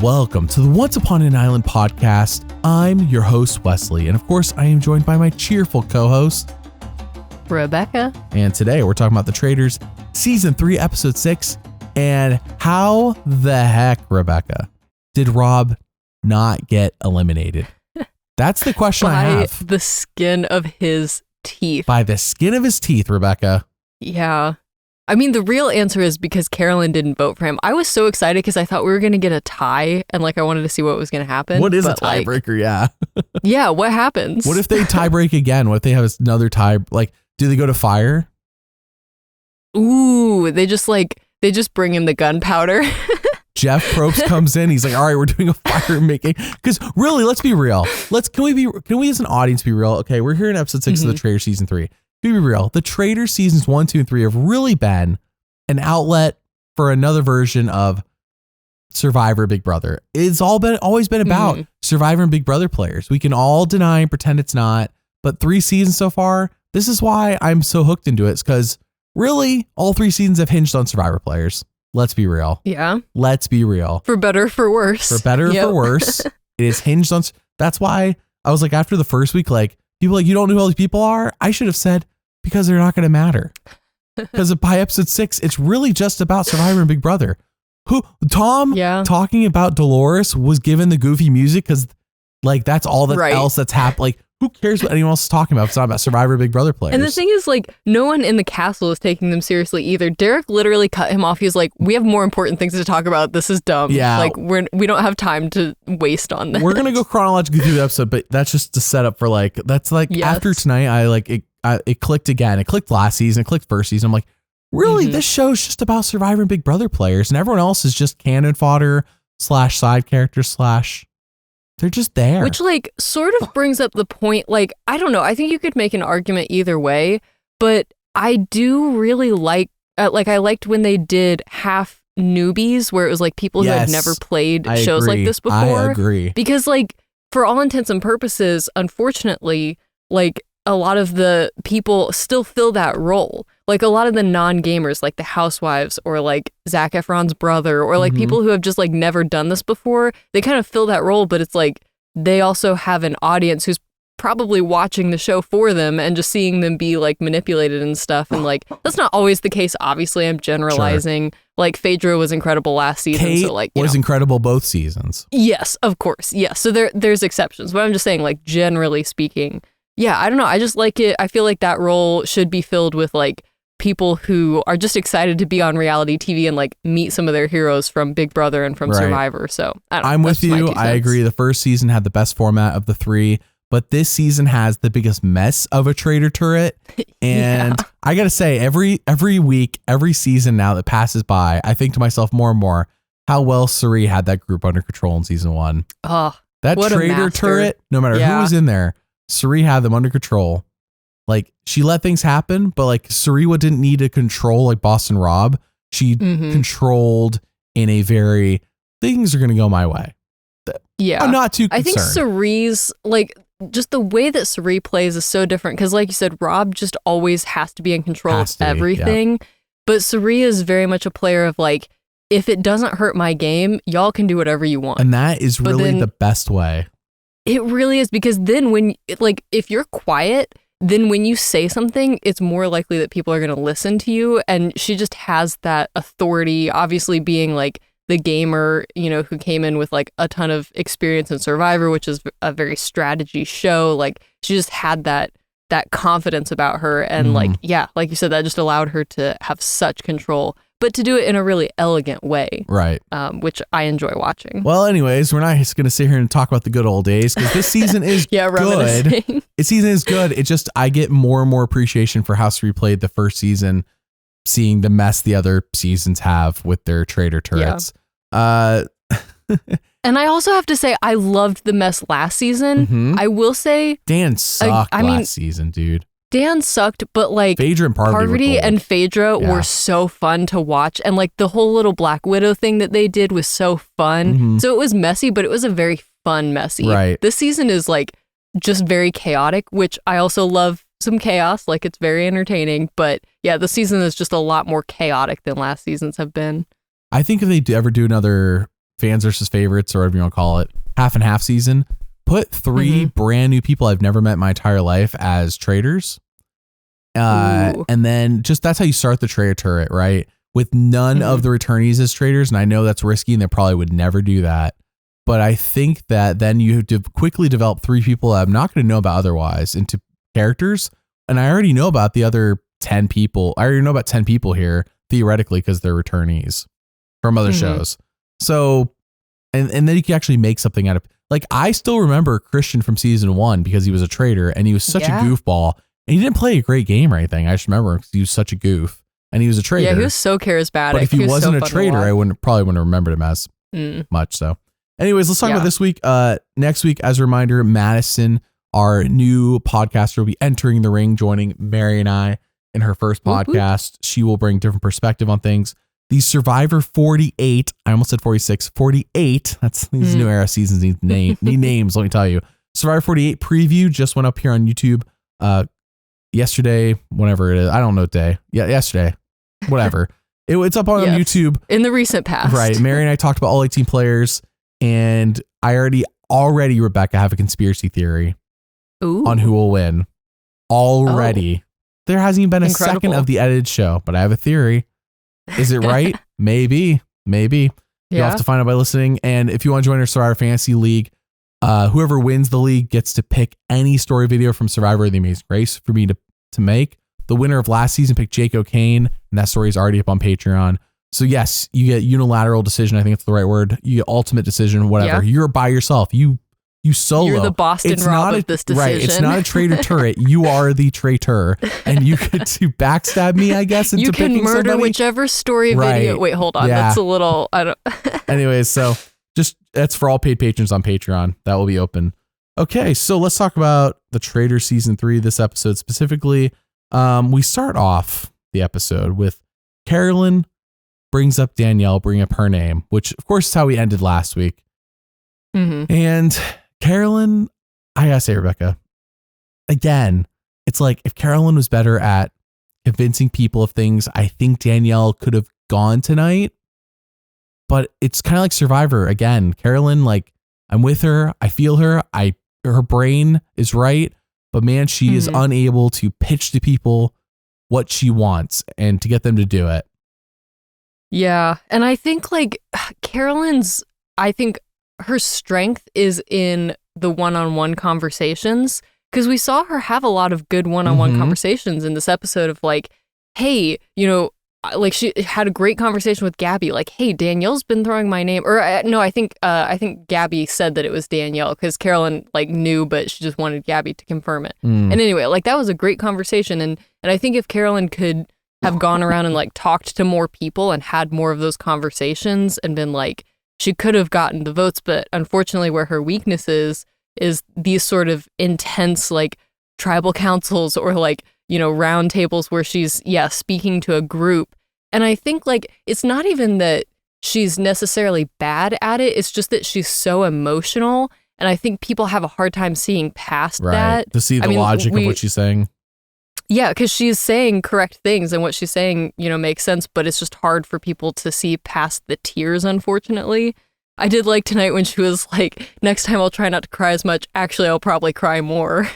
Welcome to the Once Upon an Island podcast. I'm your host, Wesley, and of course, I am joined by my cheerful co-host, Rebekah. And today we're talking about the Traitors, Season 3, Episode 6, and how the heck, Rebekah, did Rob not get eliminated? That's the question I have. By the skin of his teeth. By the skin of his teeth, Rebekah. Yeah. I mean, the real answer is because Carolyn didn't vote for him. I was so excited because I thought we were going to get a tie and I wanted to see what was going to happen. What is a tiebreaker? Yeah. Yeah, what happens? What if they tie break again? What if they have another tie? Do they go to fire? Ooh, they just bring him the gunpowder. Jeff Probst comes in. He's like, all right, we're doing a fire making. Because really, let's be real. Can we as an audience be real? Okay, we're here in episode 6 of the Traitors Season 3. Be real. The Traitors Seasons 1, 2, and 3 have really been an outlet for another version of Survivor Big Brother. It's always been about Survivor and Big Brother players. We can all deny and pretend it's not, but 3 seasons so far, this is why I'm so hooked into it. It's because really all 3 seasons have hinged on Survivor players. Let's be real. Yeah. Let's be real. For better or for worse. For better or for worse. It is hinged on. That's why I was like, after the first week, people you don't know who all these people are. I should have said, because they're not going to matter. Because by episode 6, it's really just about Survivor and Big Brother. Tom talking about Dolores was given the goofy music because that's all else that's happened. Who cares what anyone else is talking about if it's not about Survivor Big Brother players? And the thing is, no one in the castle is taking them seriously either. Derrick literally cut him off. He was like, we have more important things to talk about. This is dumb. Yeah. We don't have time to waste on this. We're going to go chronologically through the episode, but that's just to set up for after tonight, it clicked again. It clicked last season. It clicked first season. I'm like, really? This show's just about Survivor and Big Brother players, and everyone else is just cannon fodder / side characters / they're just there. Which sort of brings up the point. I don't know. I think you could make an argument either way, but I do really like I liked when they did half newbies where it was people who had never played shows like this before. I agree. Because for all intents and purposes, unfortunately, a lot of the people still fill that role. A lot of the non-gamers, the housewives or Zac Efron's brother or people who have just never done this before, they kind of fill that role, but it's they also have an audience who's probably watching the show for them and just seeing them be manipulated and stuff. And that's not always the case. Obviously, I'm generalizing. Sure. Phaedra was incredible last season. Kate was incredible both seasons. Yes, of course. Yes. So there's exceptions, but I'm just saying generally speaking, yeah, I don't know. I just like it. I feel that role should be filled with people who are just excited to be on reality TV and meet some of their heroes from Big Brother and from Survivor. So I'm with you. I agree. The first season had the best format of the 3, but this season has the biggest mess of a traitor turret. And I got to say, every week, every season now that passes by, I think to myself more and more how well Cirie had that group under control in season 1. Oh, that traitor turret, no matter who was in there, Cirie had them under control. She let things happen, but Cirie didn't need to control Boston Rob. She controlled in a very, things are going to go my way. Yeah. I'm not too concerned. I think Cirie's, just the way that Cirie plays is so different. Because like you said, Rob just always has to be in control of everything. Yeah. But Cirie is very much a player of if it doesn't hurt my game, y'all can do whatever you want. And that is really the best way. It really is, because then when, if you're quiet, then when you say something, it's more likely that people are going to listen to you. And she just has that authority, obviously being the gamer, who came in with a ton of experience in Survivor, which is a very strategy show. She just had that confidence about her. And like you said, that just allowed her to have such control, but to do it in a really elegant way. Right. Which I enjoy watching. Well, anyways, we're not just going to sit here and talk about the good old days, because this season is good. This season is good. It just, I get more and more appreciation for how Cirie played the first season, seeing the mess the other seasons have with their traitor turrets. Yeah. And I also have to say, I loved the mess last season. I will say, Dan sucked last season, dude. Dan sucked, but Phaedra and Parvati and Phaedra were so fun to watch. And the whole little Black Widow thing that they did was so fun. So it was messy, but it was a very fun messy. Right. This season is just very chaotic, which I also love some chaos. It's very entertaining. But yeah, the season is just a lot more chaotic than last seasons have been. I think if they ever do another fans versus favorites or whatever you want to call it, half and half season, put 3 brand new people I've never met in my entire life as traitors. And then just that's how you start the traitor turret, right? With none of the returnees as traitors. And I know that's risky and they probably would never do that. But I think that then you have to quickly develop 3 people that I'm not going to know about otherwise into characters. And I already know about the other 10 people. I already know about 10 people here, theoretically, because they're returnees from other shows. So, and then you can actually make something out of, like, I still remember Christian from season 1 because he was a traitor and he was such a goofball and he didn't play a great game or anything. I just remember him because he was such a goof and he was a traitor. Yeah, he was so charismatic. But if he wasn't a traitor, I probably wouldn't have remembered him as much. So anyways, let's talk about this week. Next week, as a reminder, Madison, our new podcaster, will be entering the ring, joining Mary and I in her first podcast. She will bring different perspective on things. The Survivor 48, I almost said 46, 48. That's these new era seasons need names, let me tell you. Survivor 48 preview just went up here on YouTube yesterday, whenever it is. I don't know what day. Yeah, yesterday. Whatever. It's up on YouTube. In the recent past. Right. Mary and I talked about all 18 players, and I already, Rebekah, have a conspiracy theory on who will win. Already. There hasn't even been a second of the edited show, but I have a theory. Is it right? Maybe. You'll have to find out by listening. And if you want to join our Survivor Fantasy League, whoever wins the league gets to pick any story video from Survivor The Amazing Race for me to make. The winner of last season picked Jake O'Kane, and that story is already up on Patreon. So yes, you get unilateral decision. I think it's the right word. You get ultimate decision, whatever. You're by yourself. You solo. You're the Boston Rob of this decision. Right. It's not a traitor turret. You are the traitor. And you get to backstab me, I guess, into picking somebody. You can murder whichever story video. Wait, hold on. That's a little, I don't. Anyways, so that's for all paid patrons on Patreon. That will be open. Okay. So let's talk about the Traitors season 3, this episode specifically. We start off the episode with Carolyn brings up Danielle, bring up her name, which of course is how we ended last week. And Carolyn, I gotta say, Rebekah, again, it's like if Carolyn was better at convincing people of things, I think Danielle could have gone tonight. But it's kind of like Survivor again. Carolyn, like, I'm with her, I feel her, her brain is right, but man, she is unable to pitch to people what she wants and to get them to do it. Yeah, and I think like Carolyn's, I think her strength is in the one-on-one conversations, because we saw her have a lot of good one-on-one conversations in this episode of like, hey, you know, like she had a great conversation with Gabby, like, hey, Danielle's been throwing my name, or no, I think Gabby said that it was Danielle because Carolyn like knew, but she just wanted Gabby to confirm it. And anyway, like that was a great conversation, and I think if Carolyn could have gone around and like talked to more people and had more of those conversations and been like, she could have gotten the votes, but unfortunately where her weakness is these sort of intense like tribal councils or like, you know, round tables where she's, speaking to a group. And I think like, it's not even that she's necessarily bad at it. It's just that she's so emotional. And I think people have a hard time seeing past that. To see the logic of what she's saying. Yeah, because she's saying correct things and what she's saying, you know, makes sense, but it's just hard for people to see past the tears, unfortunately. I did like tonight when she was like, next time I'll try not to cry as much. Actually, I'll probably cry more.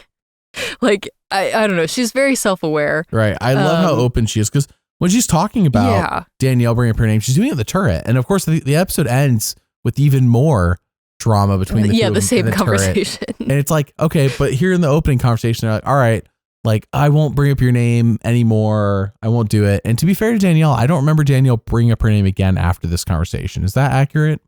Like, I don't know. She's very self-aware. Right. I love how open she is, because when she's talking about Danielle bringing up her name, she's doing it in the turret. And of course, the episode ends with even more drama between the two the same conversation. Turret. And it's like, okay, but here in the opening conversation, they're like, all right, like, I won't bring up your name anymore. I won't do it. And to be fair to Danielle, I don't remember Danielle bringing up her name again after this conversation. Is that accurate?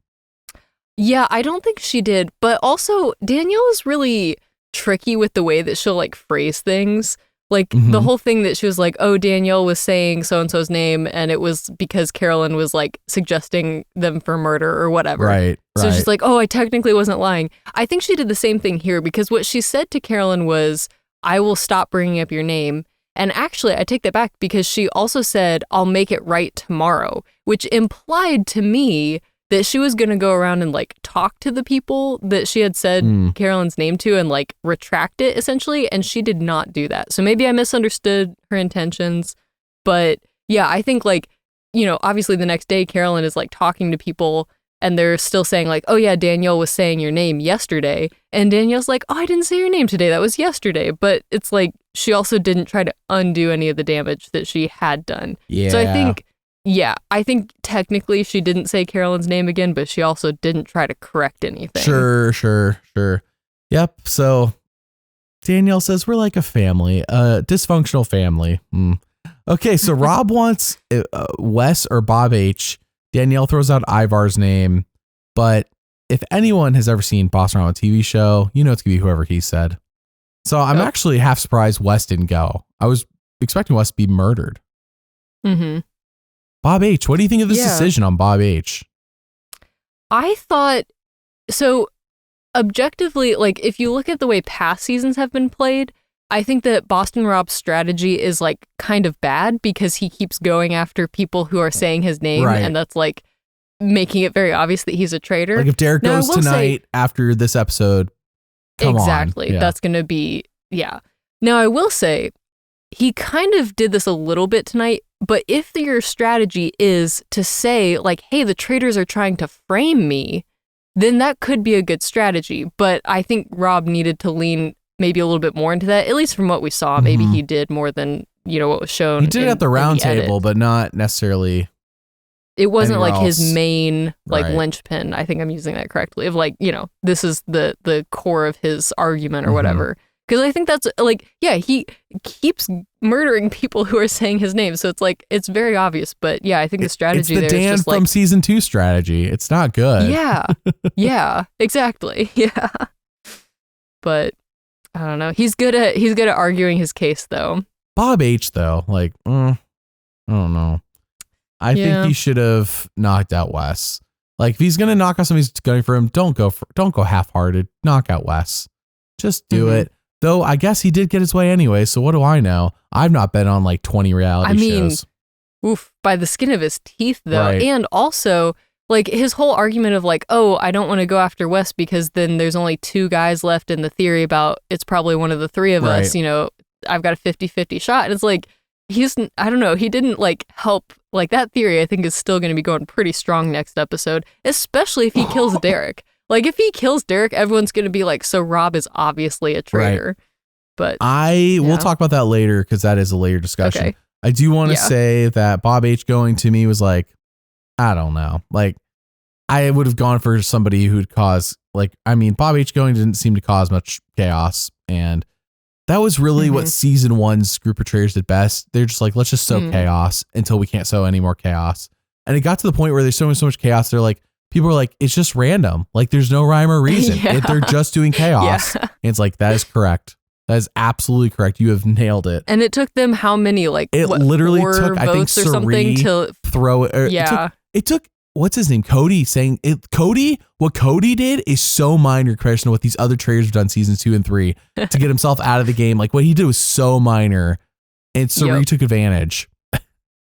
Yeah, I don't think she did. But also, Danielle is really tricky with the way that she'll like phrase things. Like the whole thing that she was like, oh, Danielle was saying so-and-so's name, and it was because Carolyn was like suggesting them for murder or whatever. Right. So she's like, oh, I technically wasn't lying. I think she did the same thing here, because what she said to Carolyn was, I will stop bringing up your name. And actually, I take that back, because she also said, I'll make it right tomorrow, which implied to me that she was going to go around and like talk to the people that she had said Carolyn's name to and like retract it essentially. And she did not do that. So maybe I misunderstood her intentions. But yeah, I think like obviously the next day Carolyn is like talking to people and they're still saying like, oh yeah, Danielle was saying your name yesterday. And Danielle's like, oh, I didn't say your name today. That was yesterday. But it's like, she also didn't try to undo any of the damage that she had done. Yeah. So I think technically she didn't say Carolyn's name again, but she also didn't try to correct anything. Sure. Yep. So Danielle says we're like a family, a dysfunctional family. Okay. So Rob wants Wes or Bob H. Danielle throws out Ivar's name, but if anyone has ever seen Boston on a TV show, it's gonna be whoever he said. So I'm actually half surprised Wes didn't go. I was expecting Wes to be murdered. Mm-hmm. Bob H. What do you think of this decision on Bob H? I thought, so objectively, like if you look at the way past seasons have been played, I think that Boston Rob's strategy is like kind of bad because he keeps going after people who are saying his name, and that's like making it very obvious that he's a traitor. Like if Derrick goes tonight after this episode, come exactly, on. That's going to be, Now I will say he kind of did this a little bit tonight, but if your strategy is to say like, hey, the traitors are trying to frame me, then that could be a good strategy. But I think Rob needed to lean maybe a little bit more into that, at least from what we saw. Maybe he did more than, what was shown. He did it at the round table, but not necessarily. It wasn't like else. His main linchpin. I think I'm using that correctly. Of like, this is the core of his argument or whatever. Because I think that's like, he keeps murdering people who are saying his name. So it's like, it's very obvious. But I think the strategy it's the there Dan is just from like, season 2 strategy. It's not good. Yeah, exactly. Yeah. But I don't know. He's good at arguing his case though. Bob H though, like, I don't know. I think he should have knocked out Wes. Like if he's gonna knock out somebody who's gunning for him, don't go half-hearted. Knock out Wes. Just do it. Though I guess he did get his way anyway, so what do I know? I've not been on like 20 reality shows. By the skin of his teeth though. Right. And also like his whole argument of like, oh, I don't want to go after Wes because then there's only 2 guys left in the theory about it's probably one of the 3 of us, I've got a 50-50 shot. And it's like, I don't know, he didn't like help, like that theory I think is still going to be going pretty strong next episode, especially if he kills Derrick. Like if he kills Derrick, everyone's going to be like, so Rob is obviously a traitor. But we'll talk about that later because that is a later discussion. Okay. I do want to say that Bob H going to me was like, I don't know. Like I would have gone for somebody who'd cause Bob H going didn't seem to cause much chaos. And that was really what season 1's group of traitors did best. They're just like, let's just sow chaos until we can't sow any more chaos. And it got to the point where there's so much chaos. They're like, people are like, it's just random. Like there's no rhyme or reason. They're just doing chaos. And it's like, that is correct. That is absolutely correct. You have nailed it. And it took them how many, like, it literally took, I think, or something to throw it. It took, what's his name? Cody saying it. What Cody did is so minor compared to what these other traitors have done seasons 2 and 3 to get himself out of the game. Like what he did was so minor and Sari took advantage.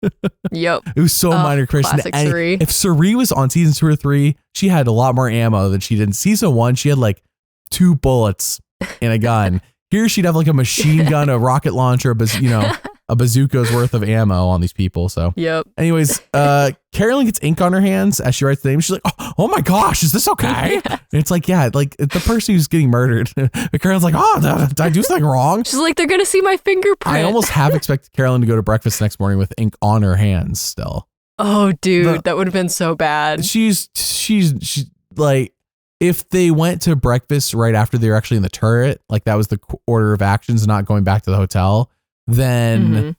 It was so minor compared to Sari. If Sari was on season 2 or 3, she had a lot more ammo than she did in season 1. She had like 2 bullets and a gun. Here she'd have like a machine gun, a rocket launcher, a bazooka's worth of ammo on these people. So anyways, Carolyn gets ink on her hands as she writes the name. She's like, oh my gosh, is this okay? And it's like, like the person who's getting murdered. Carolyn's like, oh, did I do something wrong? She's like, they're gonna see my fingerprint. I almost have expected Carolyn to go to breakfast the next morning with ink on her hands still. Oh dude, that would have been so bad. She's like, if they went to breakfast right after they were actually in the turret, like that was the order of actions, not going back to the hotel, then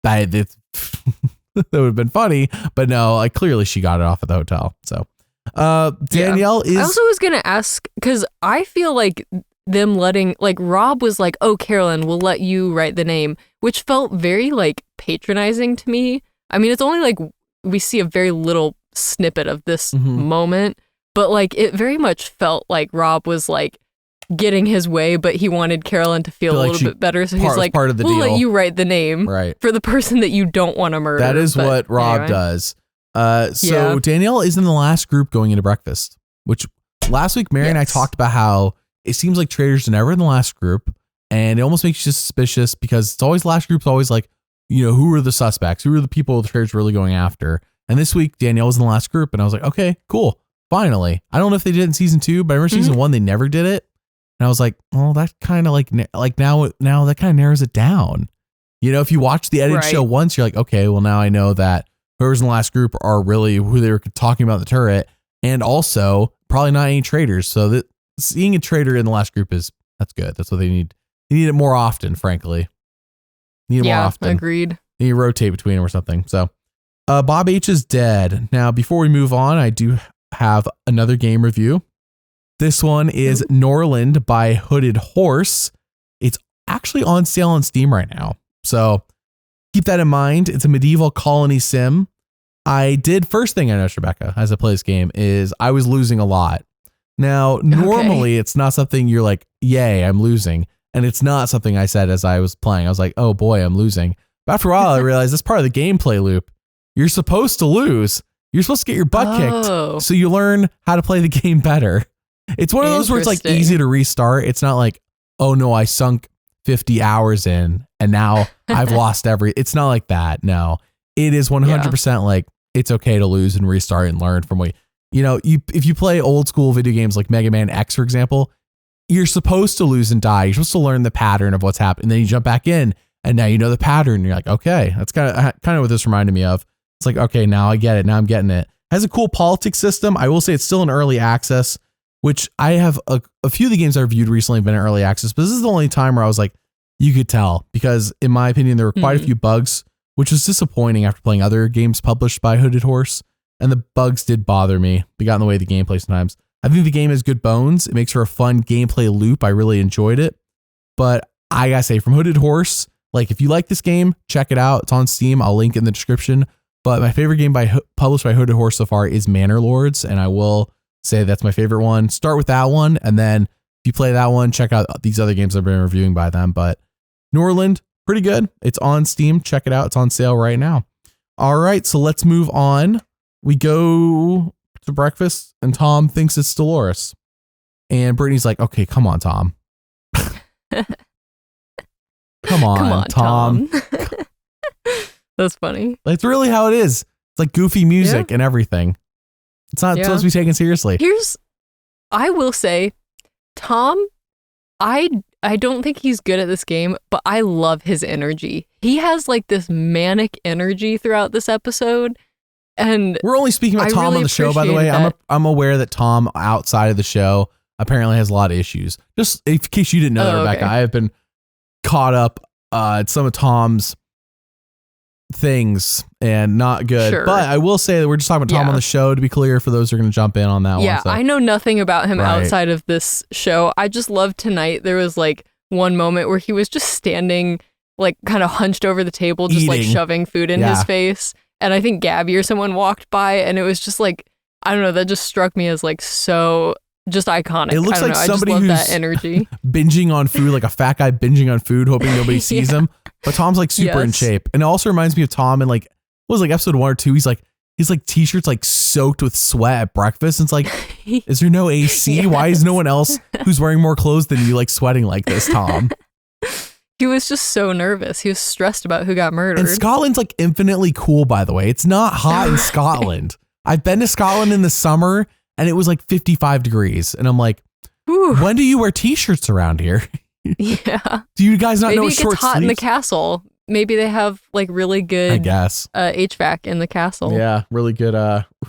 that would have been funny. But no, like clearly she got it off at the hotel. So Danielle is. I also was gonna ask because I feel like them letting, like Rob was like, oh, Carolyn, we'll let you write the name, which felt very like patronizing to me. I mean, it's only like we see a very little snippet of this moment. But like it very much felt like Rob was like getting his way, but he wanted Carolyn to feel a little bit better. So he's like, we'll let you write the name for the person that you don't want to murder. That is what Rob does. So Danielle is in the last group going into breakfast, which last week Mary and I talked about how it seems like traitors are never in the last group. And it almost makes you suspicious because it's always last group's always like, who are the suspects? Who are the people the Traitors really going after? And this week, Danielle was in the last group, and I was like, okay, cool. Finally. I don't know if they did it in season 2, but I remember season 1, they never did it. And I was like, well, that kind of like now that kind of narrows it down. If you watch the edited show once, you're like, okay, well, now I know that whoever's in the last group are really who they were talking about in the turret. And also probably not any traitors. So that seeing a traitor in the last group that's good. That's what they need. They need it more often, frankly. Need it more often. Agreed. They need to rotate between them or something. So Bob H is dead. Now, before we move on, I do have another game review. This one is Norland by Hooded Horse. It's actually on sale on Steam right now. So keep that in mind. It's a medieval colony sim. First thing I noticed, Rebekah, as I play this game is I was losing a lot. Now, normally it's not something you're like, yay, I'm losing. And it's not something I said as I was playing. I was like, oh boy, I'm losing. But after a while, I realized that's part of the gameplay loop. You're supposed to lose. You're supposed to get your butt kicked. So you learn how to play the game better. It's one of those where it's like easy to restart. It's not like, oh no, I sunk 50 hours in and now I've lost it's not like that. No, it is 100% like it's okay to lose and restart and learn from if you play old school video games like Mega Man X, for example, you're supposed to lose and die. You're supposed to learn the pattern of what's happening. Then you jump back in and now you know the pattern. And you're like, okay, that's kind of what this reminded me of. It's like, okay, now I get it. Now I'm getting it. Has a cool politics system. I will say it's still in early access, which I have a few of the games I've reviewed recently have been in early access, but this is the only time where I was like, you could tell, because in my opinion, there were quite a few bugs, which was disappointing after playing other games published by Hooded Horse. And the bugs did bother me. They got in the way of the gameplay sometimes. I think the game has good bones. It makes for a fun gameplay loop. I really enjoyed it. But I gotta say, from Hooded Horse, like if you like this game, check it out. It's on Steam. I'll link it in the description. But my favorite game published by Hooded Horse so far is Manor Lords. And I will say that's my favorite one. Start with that one. And then if you play that one, check out these other games I've been reviewing by them. But Norland, pretty good. It's on Steam. Check it out. It's on sale right now. All right. So let's move on. We go to breakfast and Tom thinks it's Dolores. And Brittany's like, okay, come on, Tom. Come on, Tom. That's funny. That's really how it is. It's like goofy music and everything. It's not supposed to be taken seriously. I will say, Tom, I don't think he's good at this game, but I love his energy. He has like this manic energy throughout this episode. And we're only speaking about Tom on the show, by the way. I'm aware that Tom outside of the show apparently has a lot of issues. Just in case you didn't know that, Rebekah, I have been caught up at some of Tom's things and not good. Sure. But I will say that we're just talking about Tom on the show, to be clear, for those who are going to jump in on that one. Yeah, so. I know nothing about him outside of this show. I just love tonight. There was like one moment where he was just standing like kind of hunched over the table, just like shoving food in his face. And I think Gabby or someone walked by and it was just like, I don't know, that just struck me as like so just iconic. It looks like somebody I just love who's that energy. Binging on food, like a fat guy binging on food, hoping nobody sees him. But Tom's like super in shape. And it also reminds me of Tom in like, what was it, like episode 1 or 2? He's like t-shirts like soaked with sweat at breakfast. And it's like, is there no AC? Why is no one else who's wearing more clothes than you like sweating like this, Tom? He was just so nervous. He was stressed about who got murdered. And Scotland's like infinitely cool, by the way. It's not hot in Scotland. I've been to Scotland in the summer and it was like 55 degrees. And I'm like, when do you wear t-shirts around here? Yeah. Do you guys not know what short Maybe it gets hot sleeves? in the castle. Maybe they have like really good, I guess, HVAC in the castle. Yeah, really good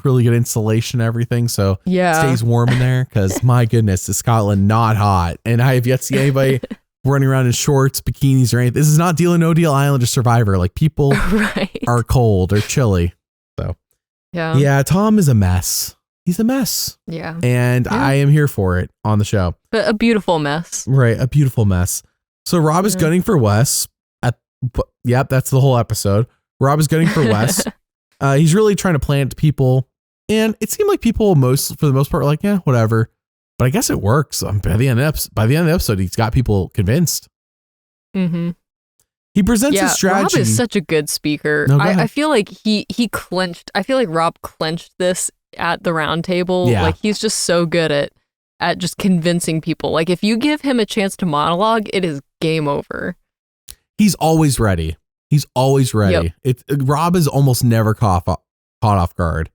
insulation and everything. So it stays warm in there because my goodness, is Scotland not hot? And I have yet to see anybody running around in shorts, bikinis, or anything. This is not Deal or No Deal Island or Survivor. Like people are cold or chilly. So yeah, Tom is a mess. He's a mess. Yeah. And I am here for it on the show. But a beautiful mess. Right. A beautiful mess. So Rob is gunning for Wes. Yep. That's the whole episode. Rob is gunning for Wes. He's really trying to plant people. And it seemed like people for the most part were like, yeah, whatever. But I guess it works. By the end of the episode, he's got people convinced. Mm-hmm. He presents his strategy. Rob is such a good speaker. No, I feel like he clenched. I feel like Rob clenched this at the round table. Yeah. Like he's just so good at just convincing people. Like if you give him a chance to monologue, it is game over. He's always ready. He's always ready. Rob is almost never caught off guard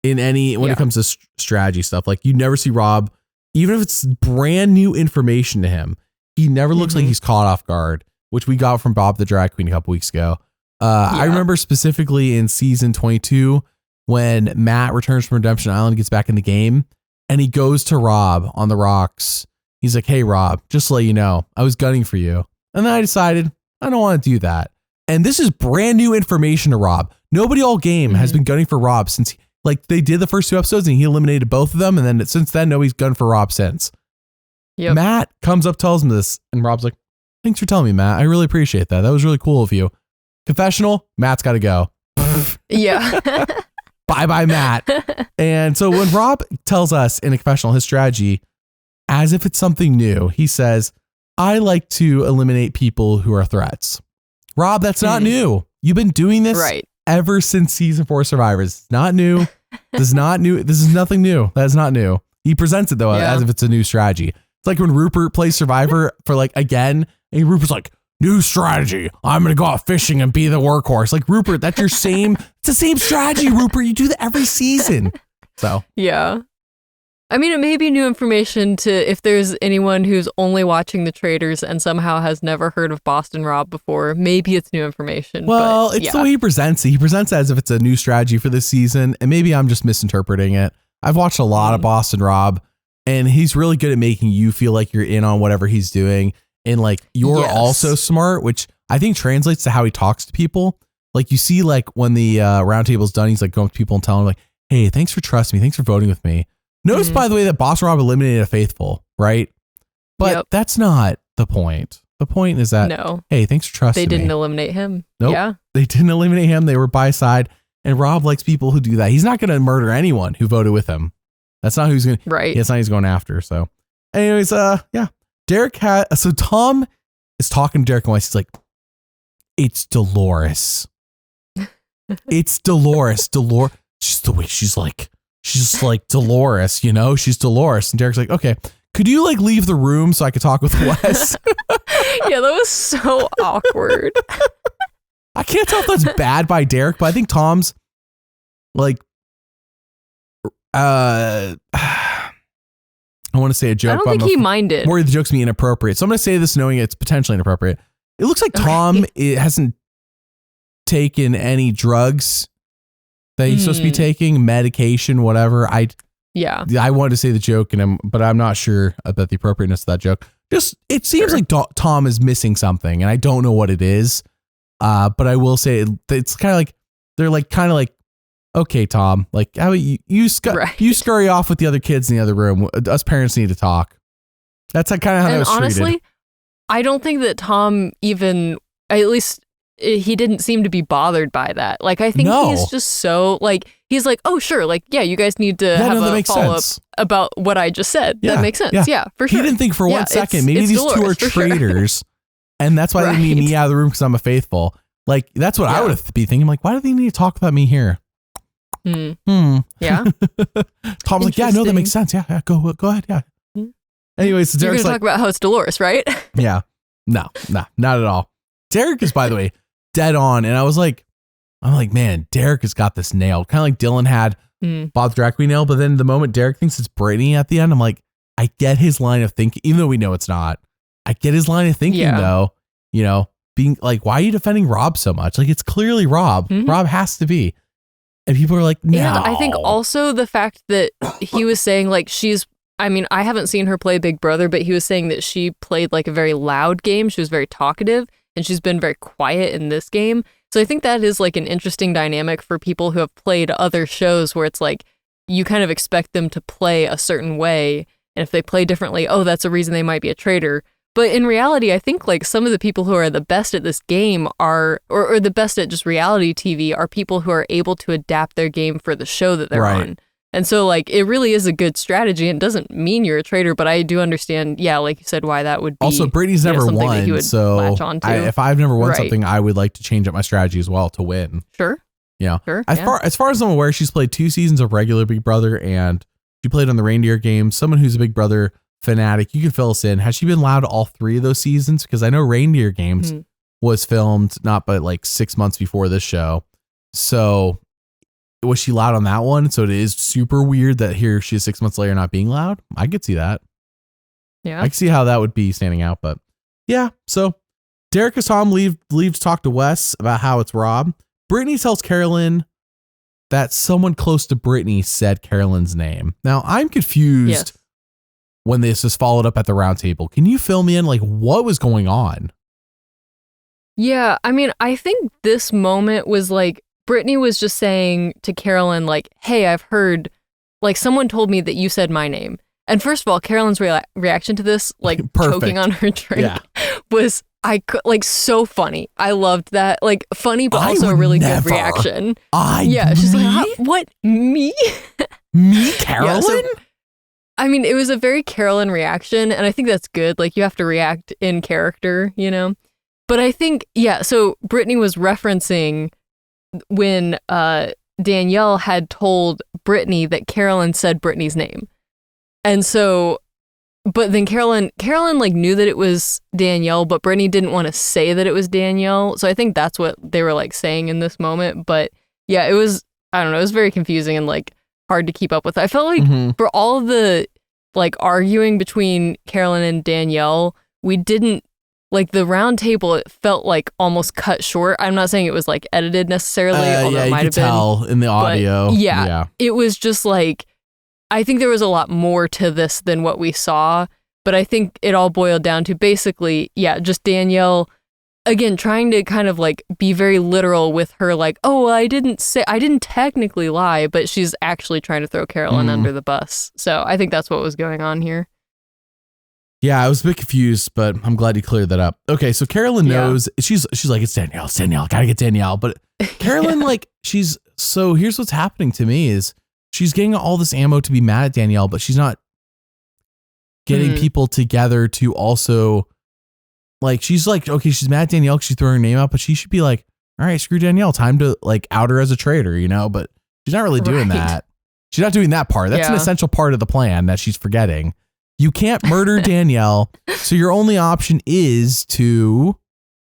in when it comes to strategy stuff. Like you never see Rob, even if it's brand new information to him, he never looks like he's caught off guard, which we got from Bob the Drag Queen a couple weeks ago. I remember specifically in season 22 when Matt returns from Redemption Island, gets back in the game, and he goes to Rob on the rocks. He's like, hey, Rob, just to let you know, I was gunning for you. And then I decided I don't want to do that. And this is brand new information to Rob. Nobody all game has been gunning for Rob since they did the first 2 episodes and he eliminated both of them. And then since then, nobody's gunned for Rob since. Yep. Matt comes up, tells him this, and Rob's like, thanks for telling me, Matt. I really appreciate that. That was really cool of you. Confessional, Matt's got to go. Yeah. Bye, Matt. And so when Rob tells us in a confessional his strategy, as if it's something new, he says, I like to eliminate people who are threats. Rob, that's not new. You've been doing this ever since season 4 Survivors. It's not new. This is not new. This is nothing new. That is not new. He presents it though as if it's a new strategy. It's like when Rupert plays Survivor for again, and Rupert's like, new strategy. I'm going to go out fishing and be the workhorse. Like Rupert, that's your it's the same strategy, Rupert. You do that every season. So. Yeah. I mean, it may be new information to if there's anyone who's only watching the Traitors and somehow has never heard of Boston Rob before. Maybe it's new information. Well, it's the way he presents it. He presents it as if it's a new strategy for this season. And maybe I'm just misinterpreting it. I've watched a lot of Boston Rob, and he's really good at making you feel like you're in on whatever he's doing. And you're also smart, which I think translates to how he talks to people. Like you see, when the roundtable's done, he's going up to people and telling them hey, thanks for trusting me. Thanks for voting with me. Notice, by the way, that Boston Rob eliminated a faithful, right? But that's not the point. The point is that, hey, thanks for trusting me. They didn't eliminate him. Nope. Yeah. They didn't eliminate him. They were by side. And Rob likes people who do that. He's not going to murder anyone who voted with him. That's not who he's going to. Right. That's not who he's going after. So, anyways, Derrick so Tom is talking to Derrick and Wesley. He's like, it's Dolores. It's Dolores. She's the way she's like Dolores, she's Dolores. And Derrick's like, okay, could you leave the room so I could talk with Wes? Yeah, that was so awkward. I can't tell if that's bad by Derrick, but I think Tom's I want to say a joke. I don't think he minded. I'm worried the joke's be inappropriate. So I'm going to say this knowing it's potentially inappropriate. It looks like Tom hasn't taken any drugs that he's supposed to be taking, medication, whatever. I wanted to say the joke, but I'm not sure about the appropriateness of that joke. Just it seems like Tom is missing something, and I don't know what it is. But I will say it's kind of they're okay, Tom, how you scurry off with the other kids in the other room. Us parents need to talk. That's kind of how that was treated. Honestly, I don't think that Tom even, at least he didn't seem to be bothered by that. I think he's just so he's like, oh, sure. You guys need to have a follow-up about what I just said. Yeah, that makes sense. Yeah, for sure. He didn't think for 1 second. Maybe these two are traitors. And that's why they need me out of the room because I'm a faithful. That's what I would be thinking. Why do they need to talk about me here? Yeah. Tom's like, yeah, no, that makes sense. Yeah, go ahead. Yeah. Anyways, so you're going to talk about how it's Dolores, right? Yeah. No, not at all. Derrick is, by the way, dead on. And I'm like, man, Derrick has got this nailed. Kind of like Dylan had Bob the Drag Queen nailed. But then the moment Derrick thinks it's Britney at the end, I'm like, I get his line of thinking, even though we know it's not. I get his line of thinking though, being why are you defending Rob so much? It's clearly Rob. Rob has to be. And people are like, no. And I think also the fact that he was saying I haven't seen her play Big Brother, but he was saying that she played a very loud game. She was very talkative and she's been very quiet in this game. So I think that is an interesting dynamic for people who have played other shows where it's you kind of expect them to play a certain way. And if they play differently, that's a reason they might be a traitor. But in reality, I think some of the people who are the best at this game are, or the best at just reality TV are people who are able to adapt their game for the show that they're on. And so it really is a good strategy and doesn't mean you're a traitor, but I do understand, like you said, why that would be. Also, Brady's never won, so if I've never won something, I would like to change up my strategy as well to win. Sure. Yeah. Sure. As far as I'm aware, she's played 2 seasons of regular Big Brother and she played on the reindeer game. Someone who's a Big Brother fanatic, you can fill us in. Has she been allowed all 3 of those seasons? Because I know reindeer games, was filmed not but like 6 months before this show. So was she loud on that one? So it is super weird that here she is 6 months later not being loud. I could see that. Yeah. I can see how that would be standing out, but yeah. So Derrick and Tom leave to talk to Wes about how it's Rob. Britney tells Carolyn that someone close to Britney said Carolyn's name. Now I'm confused when this is followed up at the round table. Can you fill me in? Like, what was going on? Yeah. I mean, I think this moment was like, Britney was just saying to Carolyn, like, hey, I've heard, like, someone told me that you said my name. And first of all, Carolyn's reaction to this, like choking on her drink, was so funny. I loved that. Like, funny, but also a really good reaction. She's like, what? Me? Me, Carolyn? I mean, it was a very Carolyn reaction, and I think that's good. Like, you have to react in character, you know? But I think, so Britney was referencing when Danielle had told Britney that Carolyn said Britney's name. And so, but then Carolyn like knew that it was Danielle, but Britney didn't want to say that it was Danielle. So I think that's what they were like saying in this moment. But yeah, it was, I don't know, it was very confusing and like hard to keep up with. I felt like for all of the like arguing between Carolyn and Danielle, we didn't, like the round table, it felt like almost cut short. I'm not saying it was like edited necessarily, although it might have been. Tell in the audio. It was just like, I think there was a lot more to this than what we saw, but I think it all boiled down to basically, just Danielle, again, trying to kind of like be very literal with her, like, oh, I didn't technically lie, but she's actually trying to throw Carolyn under the bus. So I think that's what was going on here. Yeah, I was a bit confused, but I'm glad you cleared that up. Okay, so Carolyn knows, she's like, it's Danielle, gotta get Danielle. But Carolyn, so here's what's happening to me is, she's getting all this ammo to be mad at Danielle, but she's not getting people together to also, like, she's like, okay, she's mad at Danielle because she's throwing her name out, but she should be like, all right, screw Danielle, time to like out her as a traitor, you know? But she's not really doing that. She's not doing that part. That's an essential part of the plan that she's forgetting. You can't murder Danielle, so your only option is to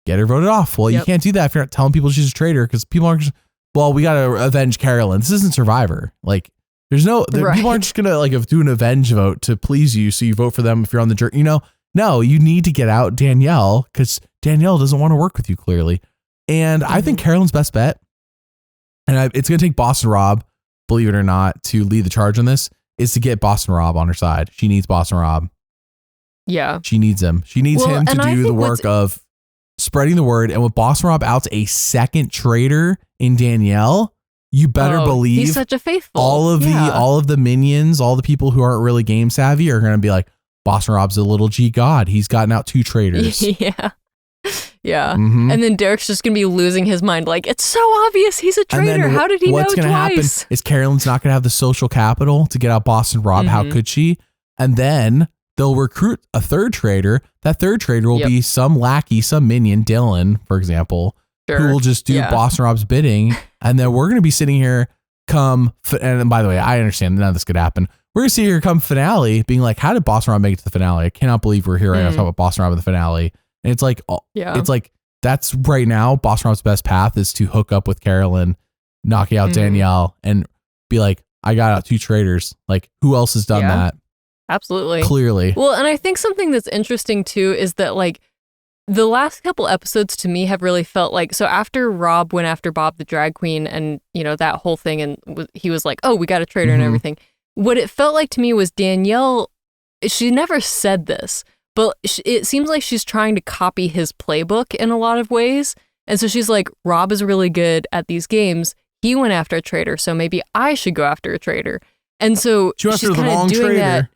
get her voted off. Well, you can't do that if you're not telling people she's a traitor, because people aren't just, well, we got to avenge Carolyn. This isn't Survivor. Like, there's no, people aren't just going to like do an avenge vote to please you. So you vote for them if you're on the jury, you know? No, you need to get out Danielle because Danielle doesn't want to work with you clearly. And I think Carolyn's best bet, and it's going to take Boston Rob, believe it or not, to lead the charge on this, is to get Boston Rob on her side. She needs Boston Rob. Yeah. She needs him. She needs him to do the work of spreading the word. And with Boston Rob out's a second traitor in Danielle, you better believe he's such a faithful. All of the minions, all the people who aren't really game savvy are going to be like, Boston Rob's a little G God. He's gotten out 2 traitors. Yeah. And then Derrick's just going to be losing his mind. Like, it's so obvious he's a traitor. How did he know twice? What's going to happen is Carolyn's not going to have the social capital to get out Boston Rob. How could she? And then they'll recruit a third traitor. That third traitor will be some lackey, some minion, Dylan, for example, who will just do Boston Rob's bidding. And then we're going to be sitting here and by the way, I understand none of this could happen. We're going to see here come finale being like, how did Boston Rob make it to the finale? I cannot believe we're here right now talking about Boston Rob in the finale. And it's like, it's like, that's right now, Boston Rob's best path is to hook up with Carolyn, knocking out Danielle, and be like, I got out 2 traitors. Like, who else has done that? Absolutely. Clearly. Well, and I think something that's interesting too is that like the last couple episodes to me have really felt like, so after Rob went after Bob the drag queen and, you know, that whole thing, and he was like, oh, we got a traitor and everything. What it felt like to me was Danielle, she never said this, but it seems like she's trying to copy his playbook in a lot of ways. And so she's like, Rob is really good at these games. He went after a traitor, so maybe I should go after a traitor. And so she's kind of doing that.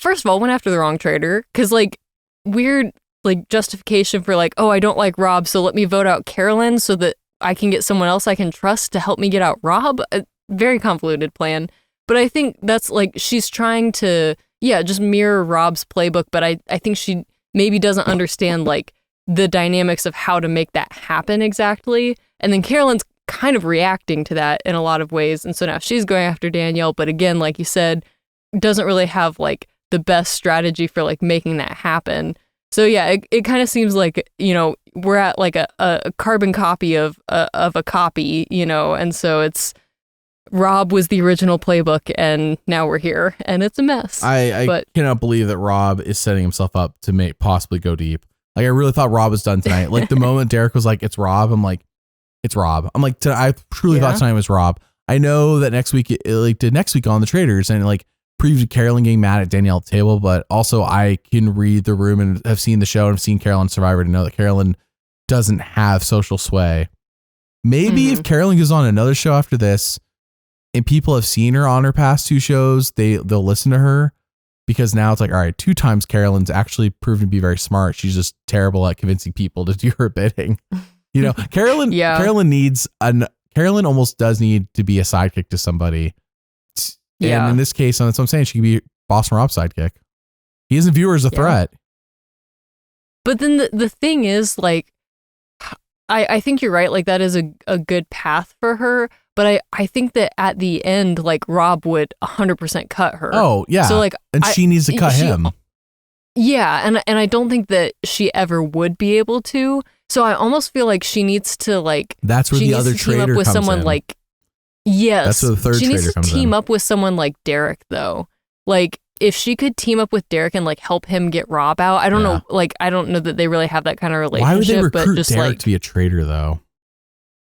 First of all, went after the wrong traitor, because like weird like justification for like, oh, I don't like Rob, so let me vote out Carolyn so that I can get someone else I can trust to help me get out Rob. A very convoluted plan. But I think that's like, she's trying to, just mirror Rob's playbook. But I think she maybe doesn't understand like the dynamics of how to make that happen exactly. And then Carolyn's kind of reacting to that in a lot of ways. And so now she's going after Danielle. But again, like you said, doesn't really have like the best strategy for like making that happen. So yeah, it kind of seems like, we're at like a carbon copy of a copy, and so it's Rob was the original playbook and now we're here and it's a mess. I cannot believe that Rob is setting himself up to possibly go deep. Like I really thought Rob was done tonight. Like the moment Derrick was like, it's Rob, I'm like, it's Rob. I'm like, I truly thought tonight was Rob. I know that next week, did next week on the Traitors and like previewed Carolyn getting mad at Danielle at the table, but also I can read the room and have seen the show and have seen Carolyn Survivor to know that Carolyn doesn't have social sway. Maybe if Carolyn goes on another show after this and people have seen her on her past 2 shows, they'll listen to her. Because now it's like, all right, 2 times Carolyn's actually proven to be very smart. She's just terrible at convincing people to do her bidding. Carolyn Carolyn almost does need to be a sidekick to somebody. Yeah. And in this case, that's what I'm saying. She can be Boston Rob's sidekick. He isn't viewed as a threat. But then the thing is, like, I think you're right. Like, that is a good path for her. But I think that at the end, like, Rob would 100% cut her. Oh, yeah. So, like, and she needs to cut him. Yeah. And I don't think that she ever would be able to. So I almost feel like she needs to, like, that's where the other traitor comes in. Someone like, yes. That's where the third traitor comes in. She needs to team up with someone like Derrick, though. Like, if she could team up with Derrick and, like, help him get Rob out, I don't know. Like, I don't know that they really have that kind of relationship. Why would they recruit just, Derrick like, to be a traitor, though?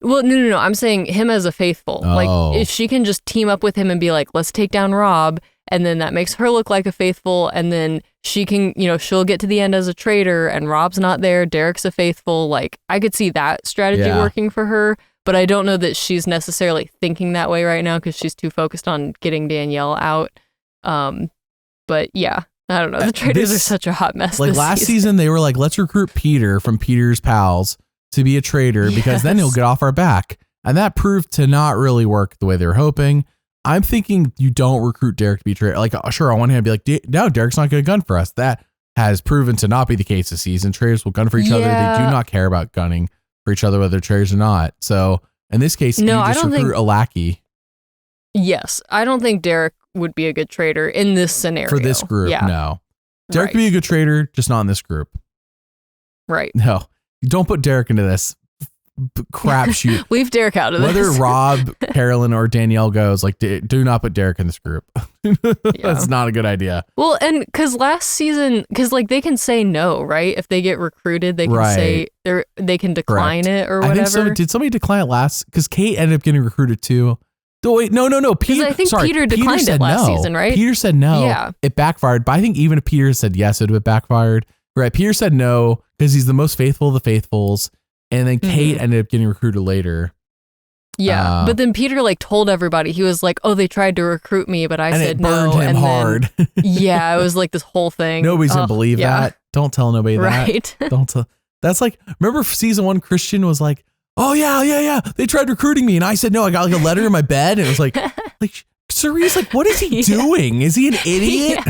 Well, no. I'm saying him as a faithful. Oh. Like, if she can just team up with him and be like, let's take down Rob, and then that makes her look like a faithful, and then she can, she'll get to the end as a traitor, and Rob's not there, Derrick's a faithful. Like, I could see that strategy working for her, but I don't know that she's necessarily thinking that way right now because she's too focused on getting Danielle out. But yeah, I don't know. The Traitors are such a hot mess. Like last season, they were like, let's recruit Peter from Peter's pals to be a traitor because then he'll get off our back. And that proved to not really work the way they were hoping. I'm thinking you don't recruit Derrick to be a traitor. Like, sure, on one hand, be like, no, Derrick's not going to gun for us. That has proven to not be the case this season. Traitors will gun for each other. They do not care about gunning for each other, whether they're traitors or not. So in this case, you just recruit a lackey. Yes. I don't think Derrick would be a good traitor in this scenario. For this group, no. Derrick could be a good traitor, just not in this group. Right. No. Don't put Derrick into this crapshoot. Leave Derrick out of this. Whether Rob, Carolyn, or Danielle goes, like, do not put Derrick in this group. That's not a good idea. Well, and because last season, because like they can say no, right? If they get recruited, they can say they can decline it or whatever. I think so. Did somebody decline it last? Because Kate ended up getting recruited too. Oh, wait, no. Peter, I think Peter declined it last season, right? Peter said no. Yeah. It backfired. But I think even if Peter said yes, it would have backfired. Right. Peter said no because he's the most faithful of the faithfuls. And then Kate ended up getting recruited later. Yeah. But then Peter like told everybody, he was like, oh, they tried to recruit me, but I said no. And it burned him hard. Yeah. It was like this whole thing. Nobody's going to believe that. Don't tell nobody that. Right. Don't tell. That's like, remember season 1, Christian was like, oh yeah. They tried recruiting me. And I said, no, I got like a letter in my bed. And it was like Cerie's like, what is he doing? Is he an idiot?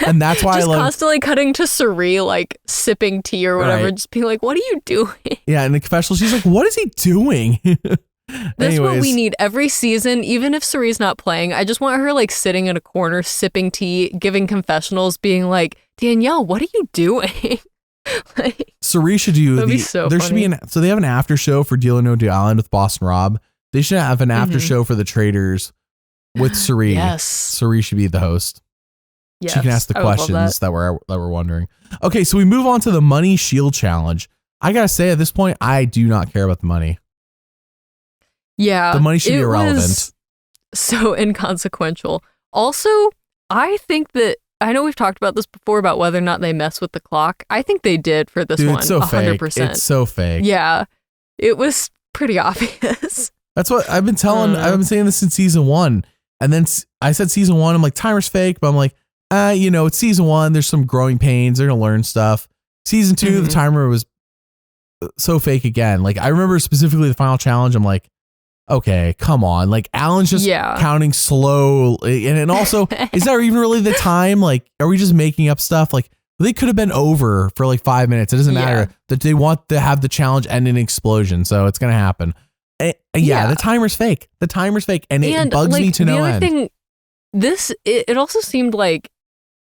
And that's why just I love constantly cutting to Cerie, like sipping tea or whatever, just being like, what are you doing? Yeah. In the confessional, she's like, what is he doing? That's what we need every season. Even if Cerie's not playing, I just want her like sitting in a corner, sipping tea, giving confessionals, being like, Danielle, what are you doing? Like, Cerie should do there should be so they have an after show for Deal or No Deal Island with Boston Rob. They should have an after show for the Traitors with Cerie. Yes. Cerie should be the host. Yes. She can ask the questions that we're wondering. Okay, so we move on to the money shield challenge. I gotta say, at this point, I do not care about the money. Yeah. The money should be irrelevant. So inconsequential. Also, I think that I know we've talked about this before about whether or not they mess with the clock. I think they did for this one. It's so 100%. Fake. It's so fake. Yeah. It was pretty obvious. That's what I've been telling. I've been saying this since season 1. And then I said season 1, I'm like, timer's fake. But I'm like, it's season 1. There's some growing pains. They're going to learn stuff. Season 2, the timer was so fake again. Like, I remember specifically the final challenge. I'm like, okay, come on. Like, Alan's just counting slow. And also, is that even really the time? Like, are we just making up stuff? Like, they could have been over for like 5 minutes. It doesn't matter that they want to have the challenge end in an explosion. So it's going to happen. The timer's fake. The timer's fake. And it bugs me to no end. Thing, it also seemed like,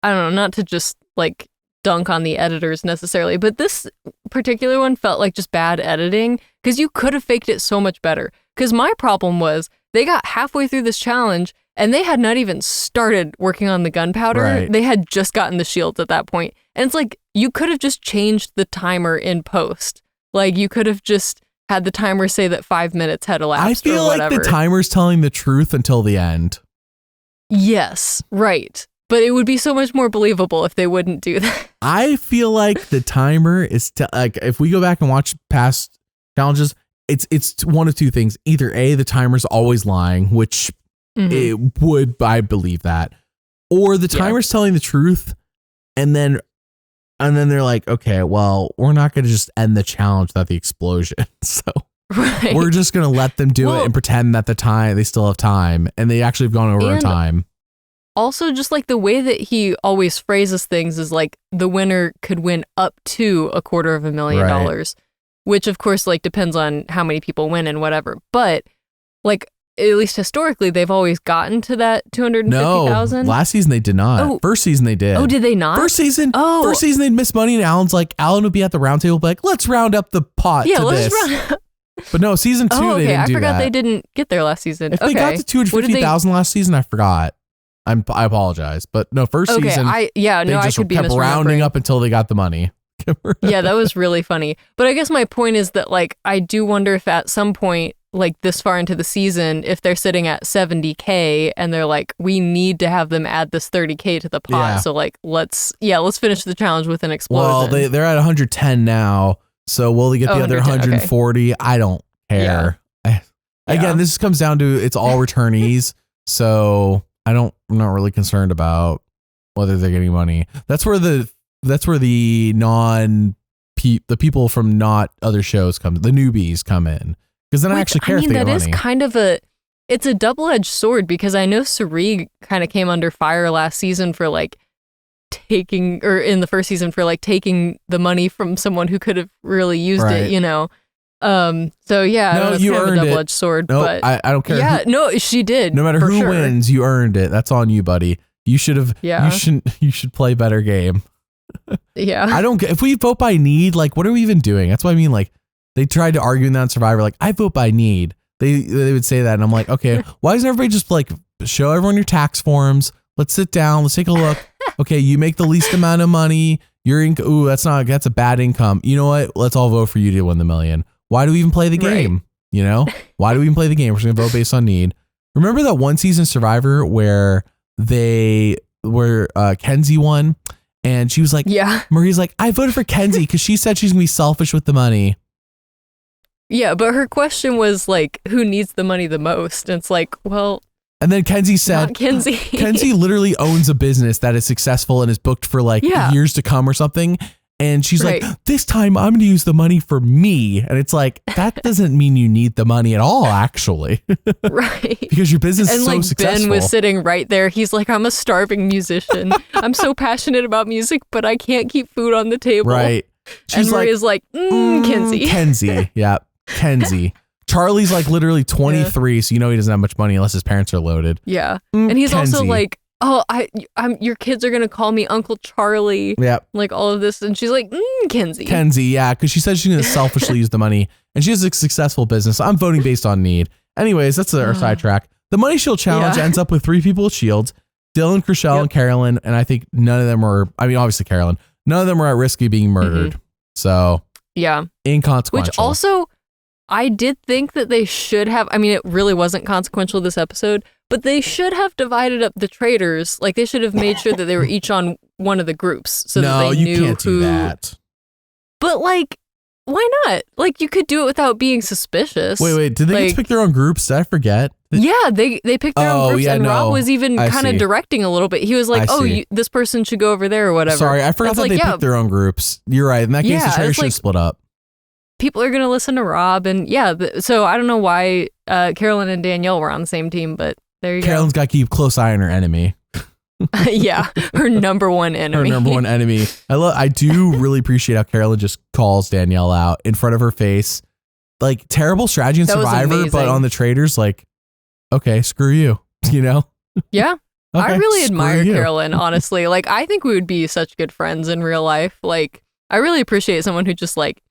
I don't know, not to just like dunk on the editors necessarily, but this particular one felt like just bad editing because you could have faked it so much better. Because my problem was they got halfway through this challenge and they had not even started working on the gunpowder. Right. They had just gotten the shields at that point. And it's like, you could have just changed the timer in post. Like, you could have just had the timer say that 5 minutes had elapsed. I feel or like whatever. the timer's telling the truth until the end. Yes, right. But it would be so much more believable if they wouldn't do that. I feel like the timer is like, if we go back and watch past challenges, it's one of two things. Either A, the timer's always lying, which it would, I believe that, or the timer's telling the truth, and then they're like, okay, well, we're not going to just end the challenge without the explosion, so we're just going to let them do it and pretend that they still have time, and they actually have gone over time. Also, just like the way that he always phrases things is like the winner could win up to $250,000, which of course like depends on how many people win and whatever. But like, at least historically, they've always gotten to that 250,000. No, last season they did not. Oh. First season they did. Oh, did they not? First season they'd miss money, and Alan would be at the round table, like, let's round up the pot to this. But no, season 2 they didn't do that. I forgot they didn't get there last season. If they got to 250,000 last season, I forgot. I apologize, but no, first season. I could be kept rounding up until they got the money. Yeah, that was really funny. But I guess my point is that like I do wonder if at some point, like this far into the season, if they're sitting at 70K and they're like, we need to have them add this 30K to the pot. Yeah. So like let's finish the challenge with an explosion. Well, they're at 110 now. So will they get the other 140? Okay. I don't care. Yeah. Again, this comes down to it's all returnees. So I'm not really concerned about whether they're getting money. That's where the people from not other shows come, the newbies come in. Because then I actually care if they get money. That is kind of it's a double-edged sword, because I know Sari kind of came under fire last season for like in the first season for like taking the money from someone who could have really used it, you know? So yeah, no, it's you kind of earned a double-edged sword, but I don't care. Yeah, no, she did. No matter who wins, you earned it. That's on you, buddy. You should have, you should play better game. Yeah. I don't get, if we vote by need, like, what are we even doing? That's what I mean. Like, they tried to argue in that on Survivor, like, I vote by need. They would say that. And I'm like, okay, why doesn't everybody just like show everyone your tax forms? Let's sit down. Let's take a look. Okay. You make the least amount of money. That's a bad income. You know what? Let's all vote for you to win the million. Why do we even play the game? Right. You know, why do we even play the game? We're just going to vote based on need. Remember that one season Survivor where Kenzie won, and she was like, Marie's like, I voted for Kenzie because she said she's going to be selfish with the money. Yeah, but her question was like, who needs the money the most? And it's like, well. And then Kenzie said, Kenzie. Kenzie literally owns a business that is successful and is booked for like years to come or something. And she's like, this time I'm going to use the money for me. And it's like, that doesn't mean you need the money at all, actually. Right. Because your business is so like successful. Ben was sitting right there. He's like, I'm a starving musician. I'm so passionate about music, but I can't keep food on the table. Right. She's and Maria's like, Kenzie. Kenzie. Yeah. Kenzie. Charlie's like literally 23, so you know he doesn't have much money unless his parents are loaded. Yeah. And he's also like, oh, your kids are going to call me Uncle Charlie. Yeah. Like all of this. And she's like, Kenzie. Kenzie, yeah. Because she says she's going to selfishly use the money. And she has a successful business. So I'm voting based on need. Anyways, that's our sidetrack. The Money Shield Challenge ends up with 3 people with shields. Dylan, Chriselle, and Carolyn. And I think none of them obviously Carolyn. None of them were at risk of being murdered. So. Yeah. Inconsequential. Which also, I did think that they should have, it really wasn't consequential this episode, but they should have divided up the traitors. Like, they should have made sure that they were each on one of the groups so that they knew can't do that. But, like, why not? Like, you could do it without being suspicious. Wait, did they get to pick their own groups? Did I forget? Yeah, they picked their own groups, and Rob was even kind of directing a little bit. He was like, this person should go over there or whatever. Sorry, I forgot that they picked their own groups. You're right. In that case, the traitors should split up. People are going to listen to Rob, and so I don't know why Carolyn and Danielle were on the same team, but there you Carolyn's got to keep close eye on her enemy. Yeah, her number one enemy. I do really appreciate how Carolyn just calls Danielle out in front of her face. Like, terrible strategy in Survivor, but on the traitors, like, okay, screw you, you know? Yeah. I really admire you. Carolyn, honestly. Like, I think we would be such good friends in real life. Like, I really appreciate someone who just like,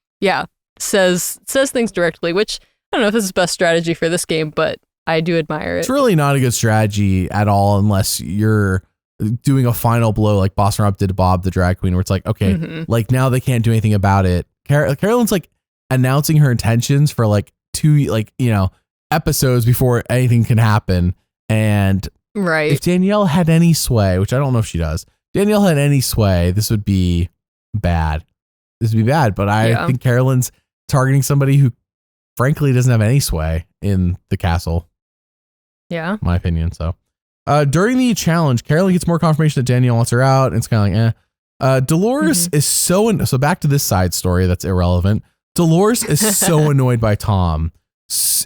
says things directly, which I don't know if this is the best strategy for this game, but I do admire it. It's really not a good strategy at all unless you're doing a final blow like Boston Rob did to Bob the drag queen, where it's like, okay, like now they can't do anything about it. Carolyn's like announcing her intentions for like 2 like, you know, episodes before anything can happen. And right, if Danielle had any sway, which I don't know if she does, Danielle had any sway, this would be bad. But I think Carolyn's targeting somebody who frankly doesn't have any sway in the castle. Yeah. My opinion. So during the challenge, Carolyn gets more confirmation that Danielle wants her out. And it's kind of like, Dolores is so back to this side story that's irrelevant. Dolores is so annoyed by Tom.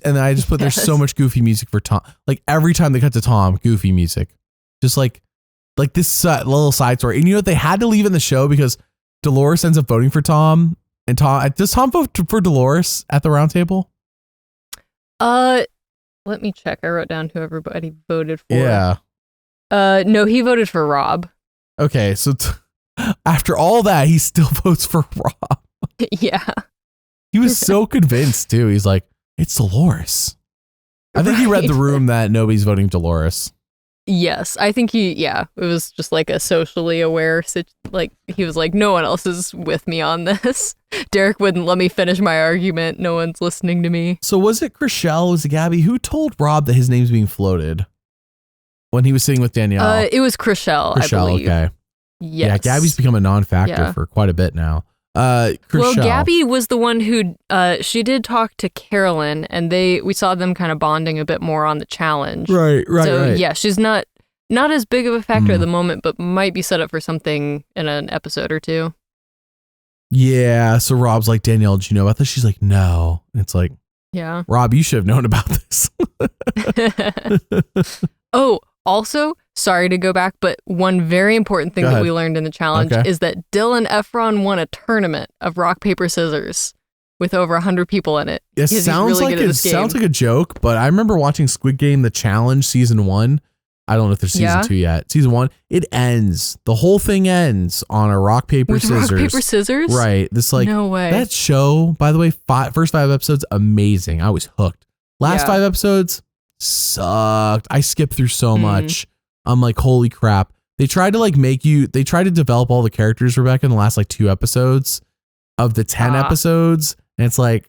And then I just put there's so much goofy music for Tom. Like every time they cut to Tom, goofy music. Just like this little side story. And you know what? They had to leave in the show because Dolores ends up voting for Tom. And does Tom vote for Dolores at the round table? Let me check. I wrote down who everybody voted for. Yeah. No, he voted for Rob. Okay, so after all that, he still votes for Rob. Yeah. He was so convinced too. He's like, it's Dolores. I think he read the room that nobody's voting Dolores. Yes, I think it was just like a socially aware, like he was like, no one else is with me on this. Derrick wouldn't let me finish my argument. No one's listening to me. So was it Chriselle, was it Gabby? Who told Rob that his name's being floated when he was sitting with Danielle? It was Chriselle, I believe. Okay. Yes. Yeah, Gabby's become a non-factor for quite a bit now. Well, Gabby was the one who she did talk to Carolyn, and we saw them kind of bonding a bit more on the challenge. Right. So yeah, she's not as big of a factor at the moment, but might be set up for something in an episode or two. Yeah. So Rob's like, Danielle, did you know about this? She's like, no. And it's like, yeah, Rob, you should have known about this. Oh, also, sorry to go back, but one very important thing that we learned in the challenge is that Dylan Efron won a tournament of rock, paper, scissors with over 100 people in it. It sounds like a joke, but I remember watching Squid Game, the challenge season 1. I don't know if there's season 2 yet. Season 1, it ends. The whole thing ends on a rock, paper, scissors. Rock, paper, scissors? Right. This like, no way. That show, by the way, first 5 episodes, amazing. I was hooked. Last 5 episodes sucked. I skipped through so much. I'm like, holy crap. They tried to develop all the characters, Rebekah, in the last like 2 episodes of the 10 episodes. And it's like,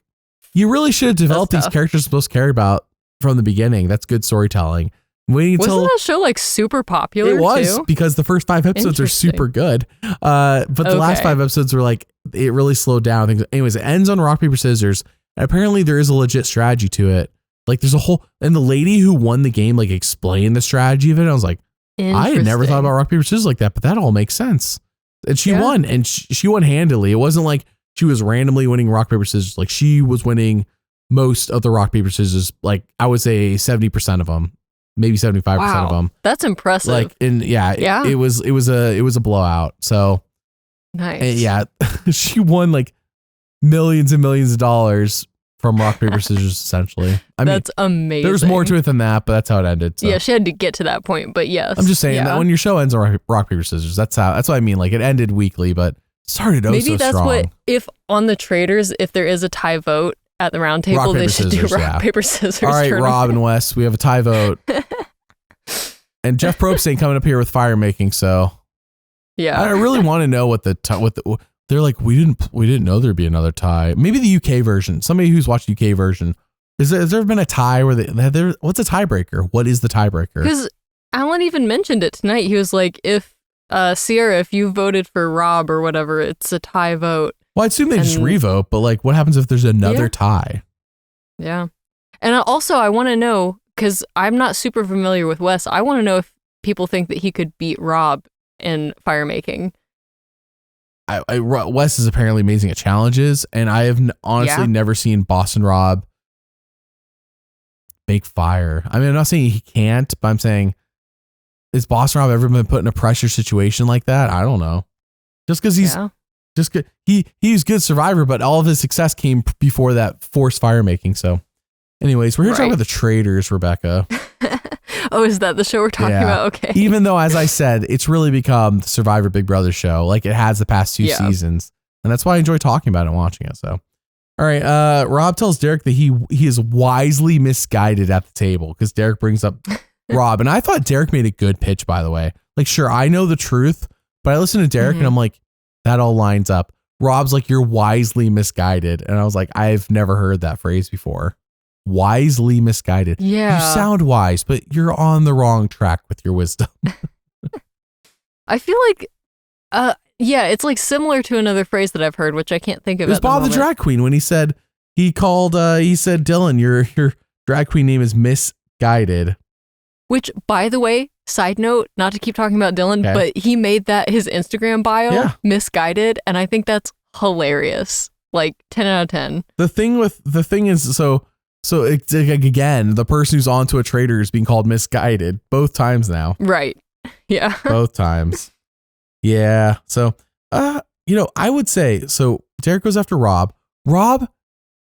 you really should have developed these characters you're supposed to care about from the beginning. That's good storytelling. Wasn't that show like super popular? It was too? Because the first 5 episodes are super good. But the last 5 episodes were like, it really slowed down things. Anyways, it ends on rock, paper, scissors. And apparently there is a legit strategy to it. Like there's a whole, and the lady who won the game like explained the strategy of it. I was like, I had never thought about rock, paper, scissors like that, but that all makes sense. And she won, and she won handily. It wasn't like she was randomly winning rock, paper, scissors. Like she was winning most of the rock, paper, scissors. Like I would say 70% of them, maybe 75% of them. That's impressive. Like, and it was a blowout. So nice. Yeah, she won like millions and millions of dollars from rock, paper, scissors, essentially. That's amazing. There's more to it than that, but that's how it ended. So. Yeah, she had to get to that point, but yes. I'm just saying that when your show ends on rock, paper, scissors, that's what I mean. Like it ended weekly, but started so strong. Maybe that's what, if on the Traitors, if there is a tie vote at the round table, they should do rock, paper, scissors. All right, tournament. Rob and Wes, we have a tie vote. And Jeff Probst ain't coming up here with fire making, so yeah. I really want to know what they're like, we didn't know there'd be another tie. Maybe the UK version. Somebody who's watched the UK version. Has there been a tie where what's a tiebreaker? What is the tiebreaker? Because Alan even mentioned it tonight. He was like, if Sierra, if you voted for Rob or whatever, it's a tie vote. Well, I assume they just revote, but like what happens if there's another tie? Yeah. And also I want to know, because I'm not super familiar with Wes, I want to know if people think that he could beat Rob in fire making. Wes is apparently amazing at challenges, and I have honestly never seen Boston Rob make fire. I mean, I'm not saying he can't, but I'm saying, has Boston Rob ever been put in a pressure situation like that? I don't know. Just because he's just good. He's good survivor, but all of his success came before that forced fire making. So anyways, we're here to talk about the Traitors, Rebekah. Oh, is that the show we're talking about? Okay. Even though, as I said, it's really become the Survivor Big Brother show. Like it has the past 2 seasons. And that's why I enjoy talking about it and watching it. So, all right. Rob tells Derrick that he is wisely misguided at the table because Derrick brings up Rob. And I thought Derrick made a good pitch, by the way. Like, sure, I know the truth, but I listen to Derrick and I'm like, that all lines up. Rob's like, you're wisely misguided. And I was like, I've never heard that phrase before. Wisely misguided. Yeah. You sound wise, but you're on the wrong track with your wisdom. I feel like, it's like similar to another phrase that I've heard, which I can't think of. It was Bob the drag queen when he said, Dylan, your drag queen name is misguided. Which, by the way, side note, not to keep talking about Dylan, but he made that his Instagram bio misguided. And I think that's hilarious. Like 10 out of 10. The thing is, so it's like, again, the person who's onto a traitor is being called misguided both times now. Right. Yeah. Both times. Yeah. So, I would say, so Derrick goes after Rob. Rob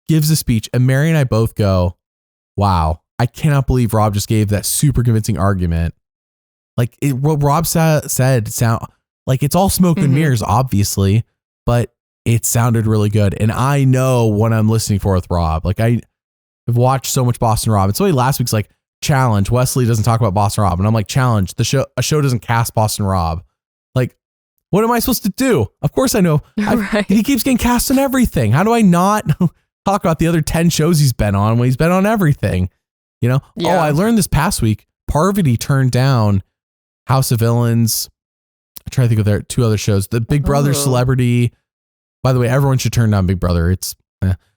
gives a speech and Mary and I both go, wow, I cannot believe Rob just gave that super convincing argument. Like what Rob said sound like it's all smoke and mirrors, obviously, but it sounded really good. And I know what I'm listening for with Rob. Like I've watched so much Boston Rob. And somebody last week's like, challenge, Wesley doesn't talk about Boston Rob. And I'm like, challenge, a show doesn't cast Boston Rob. Like, what am I supposed to do? Of course I know. Right. He keeps getting cast on everything. How do I not talk about the other 10 shows he's been on when he's been on everything? Yeah. Oh, I learned this past week, Parvati turned down House of Villains. I'm trying to think of their 2 other shows. The Big Brother Celebrity. By the way, everyone should turn down Big Brother. It's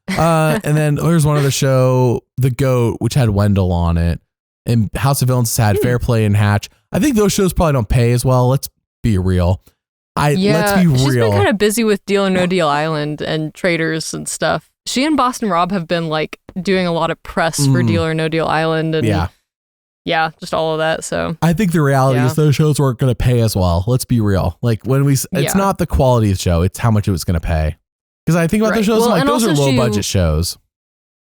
and then there's one other show, The GOAT, which had Wendell on it. And House of Villains had Fair Play and Hatch. I think those shows probably don't pay as well. Let's be real. Let's be real. She's been kind of busy with Deal or No Deal Island and Traitors and stuff. She and Boston Rob have been like doing a lot of press for Deal or No Deal Island and just all of that. So I think the reality is those shows weren't going to pay as well. Let's be real. Like when it's not the quality of the show, it's how much it was going to pay. Because I think about those shows, I'm like, those are low budget shows.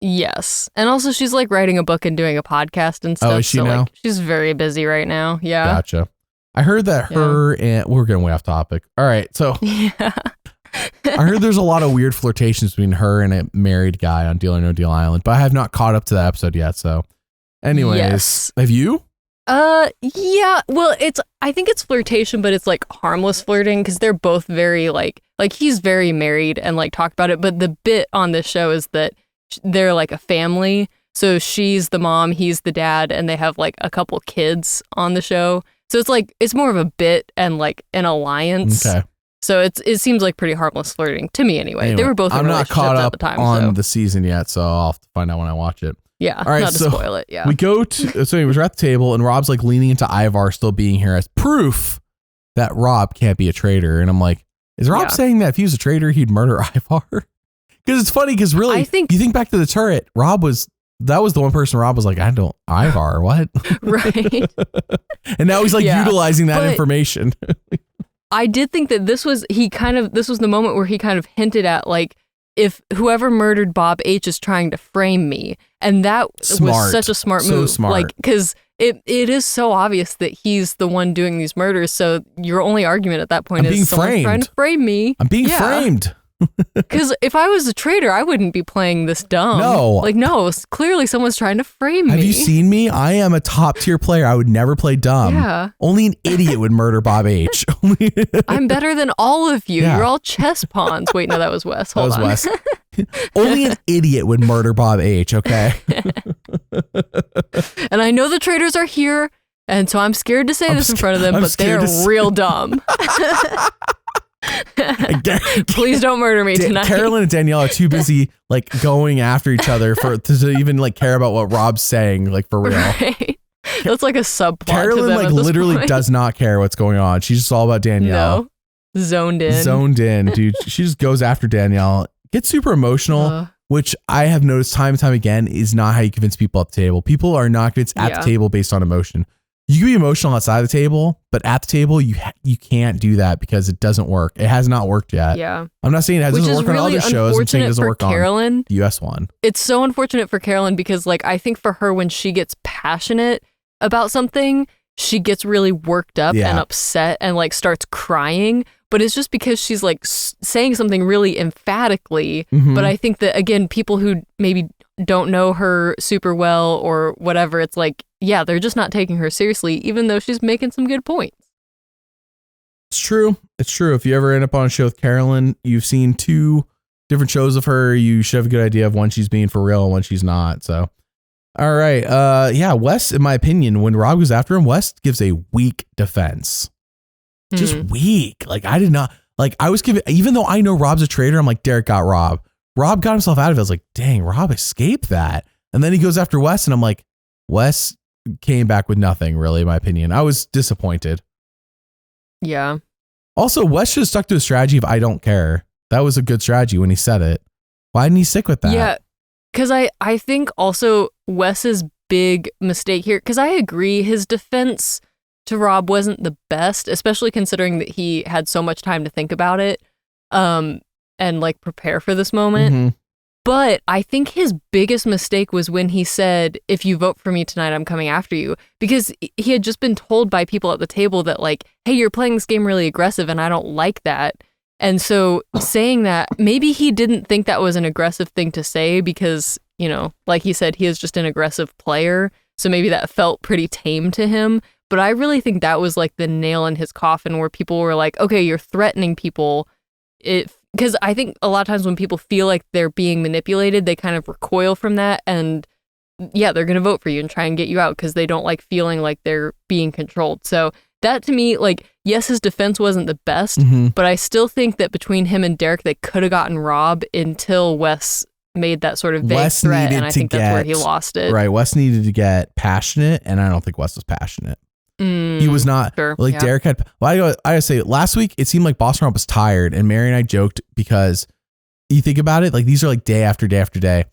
Yes. And also she's like writing a book and doing a podcast and stuff. Oh, is she now? Like, she's very busy right now. Yeah. Gotcha. I heard that her and we're getting way off topic. All right. So I heard there's a lot of weird flirtations between her and a married guy on Deal or No Deal Island, but I have not caught up to that episode yet. So anyways, have you? Yeah. Well, I think it's flirtation, but it's like harmless flirting because they're both very like he's very married and like talk about it. But the bit on this show is that they're like a family. So she's the mom, he's the dad, and they have like a couple kids on the show. So it's like, it's more of a bit and like an alliance. Okay. So it seems like pretty harmless flirting to me anyway. They were both in relationships at the time. I'm not caught up on the season yet, so I'll have to find out when I watch it. Yeah, all right, not to spoil it. Yeah. We go to, so anyways, we're at the table and Rob's like leaning into Ivar still being here as proof that Rob can't be a traitor. And I'm like, is Rob saying that if he was a traitor, he'd murder Ivar? Because it's funny because really, you think back to the turret, that was the one person Rob was like, Ivar, what? Right. And now he's like utilizing that information. I did think that this was the moment where he kind of hinted at like, if whoever murdered Bob H is trying to frame me. And that was such a smart move. So smart. Like, because it is so obvious that he's the one doing these murders. So your only argument at that point is someone's trying to frame me. I'm being framed. Because if I was a traitor, I wouldn't be playing this dumb. No. Like, no, clearly someone's trying to frame me. Have you seen me? I am a top tier player. I would never play dumb. Yeah. Only an idiot would murder Bob H. I'm better than all of you. Yeah. You're all chess pawns. Wait, no, that was Wes. Hold on. Wes. Only an idiot would murder Bob H, okay? And I know the traitors are here, and so I'm scared to say this in front of them, but they're real dumb. Please don't murder me tonight. Carolyn and Danielle are too busy like going after each other to even like care about what Rob's saying, like for real. Right. That's like a subplot. Carolyn like literally does not care what's going on. She's just all about Danielle. No. Zoned in, dude. She just goes after Danielle, gets super emotional, which I have noticed time and time again is not how you convince people at the table. People are not convinced at the table based on emotion. You can be emotional outside the table, but at the table, you can't do that because it doesn't work. It has not worked yet. Yeah. I'm not saying it doesn't work on other shows. I'm saying it doesn't work on the US one. It's so unfortunate for Carolyn because like I think for her when she gets passionate, about something, she gets really worked up and upset and like starts crying. But it's just because she's like saying something really emphatically. But I think that, again, people who maybe don't know her super well or whatever, it's like, yeah, they're just not taking her seriously, even though she's making some good points. It's true. It's true. If you ever end up on a show with Carolyn, you've seen 2 different shows of her. You should have a good idea of when she's being for real and when she's not. So, all right. Yeah, Wes, in my opinion, when Rob goes after him, Wes gives a weak defense. Just weak. Like, I did not, like, I was giving, even though I know Rob's a traitor, I'm like, Derrick got Rob. Rob got himself out of it. I was like, dang, Rob escaped that. And then he goes after Wes, and I'm like, Wes came back with nothing, really, in my opinion. I was disappointed. Yeah. Also, Wes should have stuck to a strategy of I don't care. That was a good strategy when he said it. Why didn't he stick with that? Yeah, because I think also Wes's big mistake here, because I agree his defense to Rob wasn't the best, especially considering that he had so much time to think about it and like prepare for this moment. But I think his biggest mistake was when he said, if you vote for me tonight, I'm coming after you. Because he had just been told by people at the table that like, hey, you're playing this game really aggressive and I don't like that. And so saying that, maybe he didn't think that was an aggressive thing to say because, you know, like he said, he is just an aggressive player. So maybe that felt pretty tame to him. But I really think that was like the nail in his coffin where people were like, okay, you're threatening people. Because I think a lot of times when people feel like they're being manipulated, they kind of recoil from that. And yeah, they're going to vote for you and try and get you out because they don't like feeling like they're being controlled. So that to me, like, yes, his defense wasn't the best, but I still think that between him and Derrick, they could have gotten Rob until Wes made that sort of vague threat. And I think that's where he lost it. Right. Wes needed to get passionate. And I don't think Wes was passionate. He was not Derrick had. Well, I gotta say, last week it seemed like Boston Rob was tired, and Mary and I joked because you think about it, like these are like day after day after day,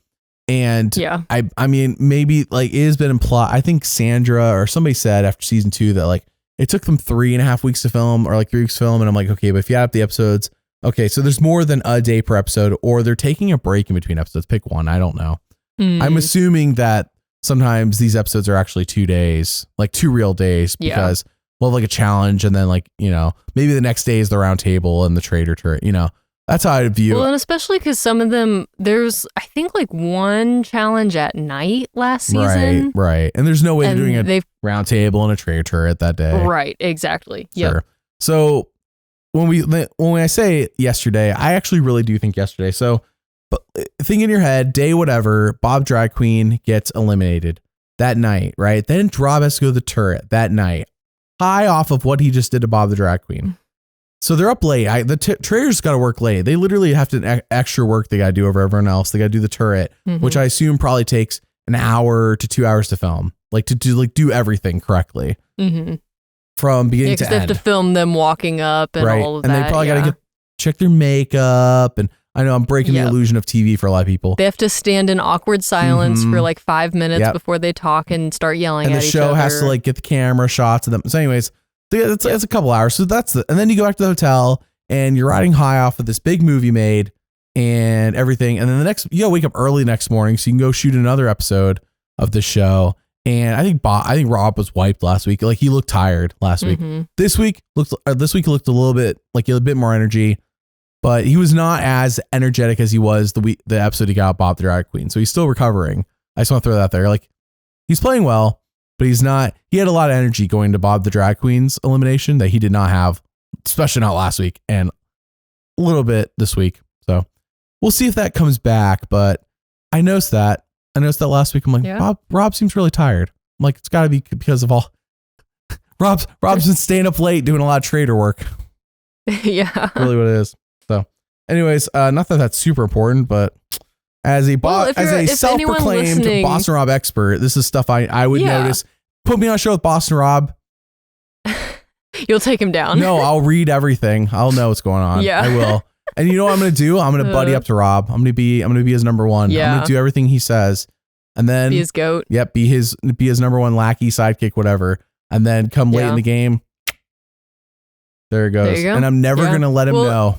and I mean maybe like it has been implied. I think Sandra or somebody said after season 2 that like it took them 3.5 weeks to film or like 3 weeks to film, and I'm like, okay, but if you add up the episodes, okay, so there's more than a day per episode, or they're taking a break in between episodes. Pick one. I don't know. I'm assuming that sometimes these episodes are actually 2 days, like 2 real days, because we'll have like a challenge and then like, you know, maybe the next day is the round table and the traitor turret, you know, that's how I view it. Well, and especially because some of them, there's, I think like one challenge at night last season. Right. And there's no way they're doing a round table and a traitor turret that day. Right. Exactly. Sure. So when I say yesterday, I actually really do think yesterday. So, but think in your head, day whatever, Bob Drag Queen gets eliminated that night, right? Then Rob has to go to the turret that night, high off of what he just did to Bob the Drag Queen. So they're up late. The Traitors got to work late. They literally have to extra work they got to do over everyone else. They got to do the turret, which I assume probably takes an hour to 2 hours to film, like to do everything correctly from beginning to end. They have to film them walking up and all of that. And they probably got to check their makeup and. I know I'm breaking the illusion of TV for a lot of people. They have to stand in awkward silence for like 5 minutes before they talk and start yelling at each other. And the show has to like get the camera shots of them. So anyways, it's a couple hours. So and then you go back to the hotel and you're riding high off of this big movie made and everything. And then you gotta wake up early next morning so you can go shoot another episode of the show. And I think Rob was wiped last week. Like he looked tired last week. This week he looked a little bit like he had a bit more energy. But he was not as energetic as he was the episode he got Bob the Drag Queen. So he's still recovering. I just want to throw that out there. Like he's playing well, but he's not. He had a lot of energy going to Bob the Drag Queen's elimination that he did not have, especially not last week and a little bit this week. So we'll see if that comes back. But I noticed that last week. I'm like, Rob seems really tired. I'm like, it's got to be because of all. Rob's been staying up late doing a lot of traitor work. Yeah, really what it is. So, anyways, not that that's super important, but as a self-proclaimed Boston Rob expert, this is stuff I would notice. Put me on a show with Boston Rob. You'll take him down. No, I'll read everything. I'll know what's going on. Yeah, I will. And you know what I'm going to do? I'm going to buddy up to Rob. I'm going to be his number one. Yeah. I'm going to do everything he says, and then be his goat. Yep, be his number one lackey, sidekick, whatever. And then come late in the game. There it goes. There you go. And I'm never going to let him know.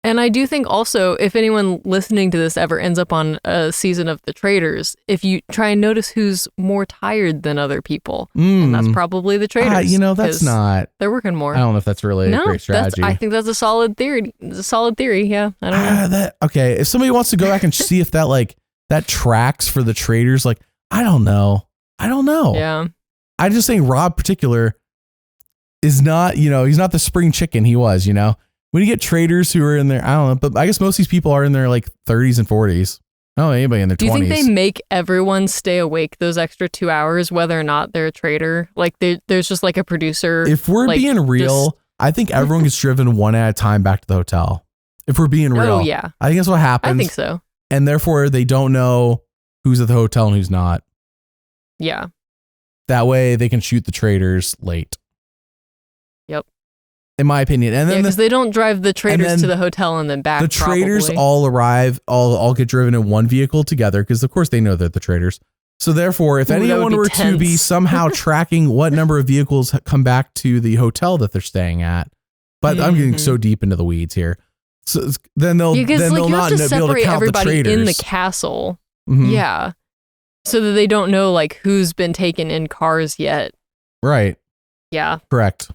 And I do think also, if anyone listening to this ever ends up on a season of the Traitors, if you try and notice who's more tired than other people, and that's probably the Traitors. That's not. They're working more. I don't know if that's really a great strategy. I think that's a solid theory. It's a solid theory. Yeah, I don't know. Okay, if somebody wants to go back and see if that tracks for the Traitors, like I don't know. Yeah. I just think Rob particular is not. He's not the spring chicken he was. When you get Traitors who are in there, I don't know, but I guess most of these people are in their like 30s and 40s. I don't know anybody in their 20s. Do you think they make everyone stay awake those extra 2 hours, whether or not they're a traitor? Like there's just like a producer. If we're being real, I think everyone gets driven one at a time back to the hotel. If we're being real. Oh, yeah. I think that's what happens. I think so. And therefore they don't know who's at the hotel and who's not. Yeah. That way they can shoot the Traitors late. Yep. In my opinion. And then because they don't drive the Traitors to the hotel and then back. The Traitors all arrive, all get driven in one vehicle together because of course they know they're the Traitors. So therefore, if anyone were to be somehow tracking what number of vehicles come back to the hotel that they're staying at, but I'm getting so deep into the weeds here. So then they'll not be able to count the Traitors. Everybody in the castle. Yeah. So that they don't know like who's been taken in cars yet. Right. Yeah. Correct.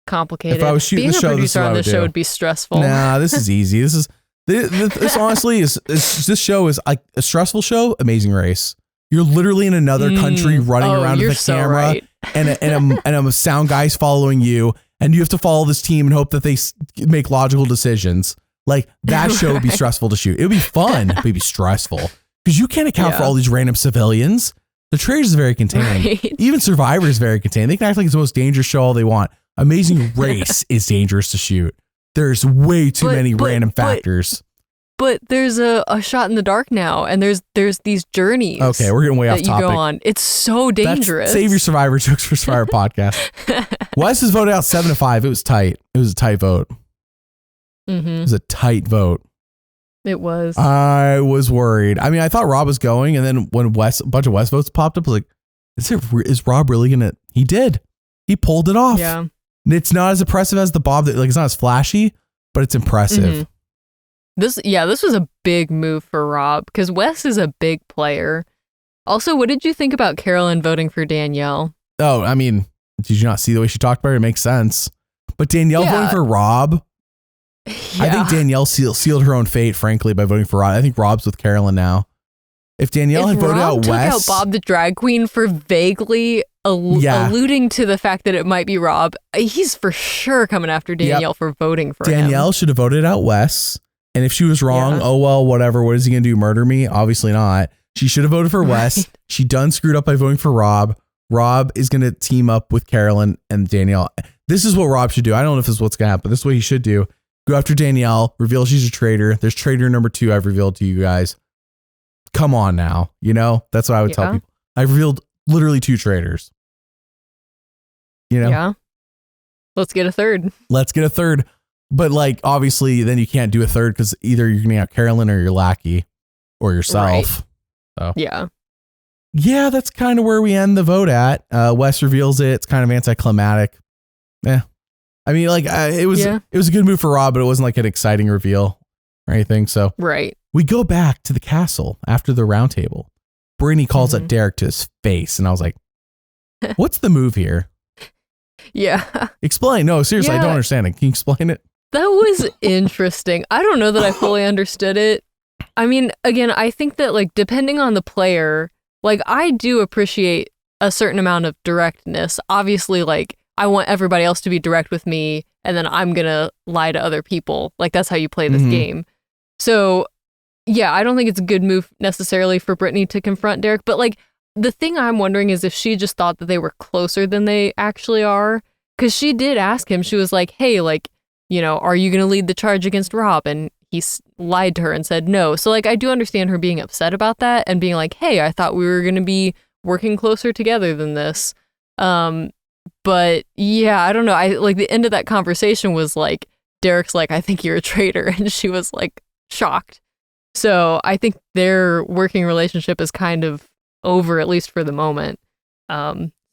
Complicated. If I was shooting Being the show, a producer on this show would be stressful. Nah, this is easy. This honestly this show is like a stressful show. Amazing Race. You're literally in another country running around with a camera and a sound guy's following you, and you have to follow this team and hope that they make logical decisions. Like that show would be stressful to shoot. It would be fun, but it'd be stressful because you can't account for all these random civilians. The Traitors is very contained. Right. Even Survivor is very contained. They can act like it's the most dangerous show all they want. Amazing Race is dangerous to shoot. There's way too many random factors. But there's a shot in the dark now, and there's these journeys. Okay, we're getting way off topic. You go on. It's so dangerous. Save your Survivor jokes for Survivor podcast. Wes has voted out 7-5. It was tight. It was a tight vote. It was a tight vote. It was. I was worried. I mean, I thought Rob was going, and then when a bunch of Wes votes popped up, I was like, is Rob really gonna? He did. He pulled it off. Yeah. It's not as impressive as the Bob. It's not as flashy, but it's impressive. This was a big move for Rob because Wes is a big player. Also, what did you think about Carolyn voting for Danielle? Oh, I mean, did you not see the way she talked about it? It makes sense. But Danielle voting for Rob, I think Danielle sealed her own fate, frankly, by voting for Rob. I think Rob's with Carolyn now. If Danielle had voted out Wes, took out Bob the drag queen for vaguely alluding to the fact that it might be Rob, he's for sure coming after Danielle for voting for him. Danielle should have voted out Wes. And if she was wrong, oh well, whatever. What is he going to do? Murder me? Obviously not. She should have voted for Wes. She done screwed up by voting for Rob. Rob is going to team up with Carolyn and Danielle. This is what Rob should do. I don't know if this is what's going to happen, but this is what he should do. Go after Danielle, reveal she's a traitor. There's traitor number 2 I've revealed to you guys. Come on now. That's what I would tell people. I've revealed literally 2 traitors. Yeah. Let's get a third. But like, obviously then you can't do a third because either you're going to have Carolyn or your lackey or yourself. Right. So. Yeah, that's kind of where we end the vote at. Wes reveals it. It's kind of anticlimactic. I mean, like it was a good move for Rob, but it wasn't like an exciting reveal or anything. So we go back to the castle after the round table. Britney calls out Derrick to his face. And I was like, what's the move here? Yeah. Explain. No, seriously, I don't understand it. Can you explain it? That was interesting. I don't know that I fully understood it. I mean, again, I think that like depending on the player, like I do appreciate a certain amount of directness. Obviously, like I want everybody else to be direct with me and then I'm going to lie to other people. Like that's how you play this game. So yeah, I don't think it's a good move necessarily for Britney to confront Derrick, but like the thing I'm wondering is if she just thought that they were closer than they actually are. Because she did ask him, she was like, hey, like, are you going to lead the charge against Rob? And he lied to her and said no. So like, I do understand her being upset about that and being like, hey, I thought we were going to be working closer together than this. But yeah, I don't know. I like the end of that conversation was like, Derrick's like, I think you're a traitor. And she was like shocked. So I think their working relationship is kind of over, at least for the moment.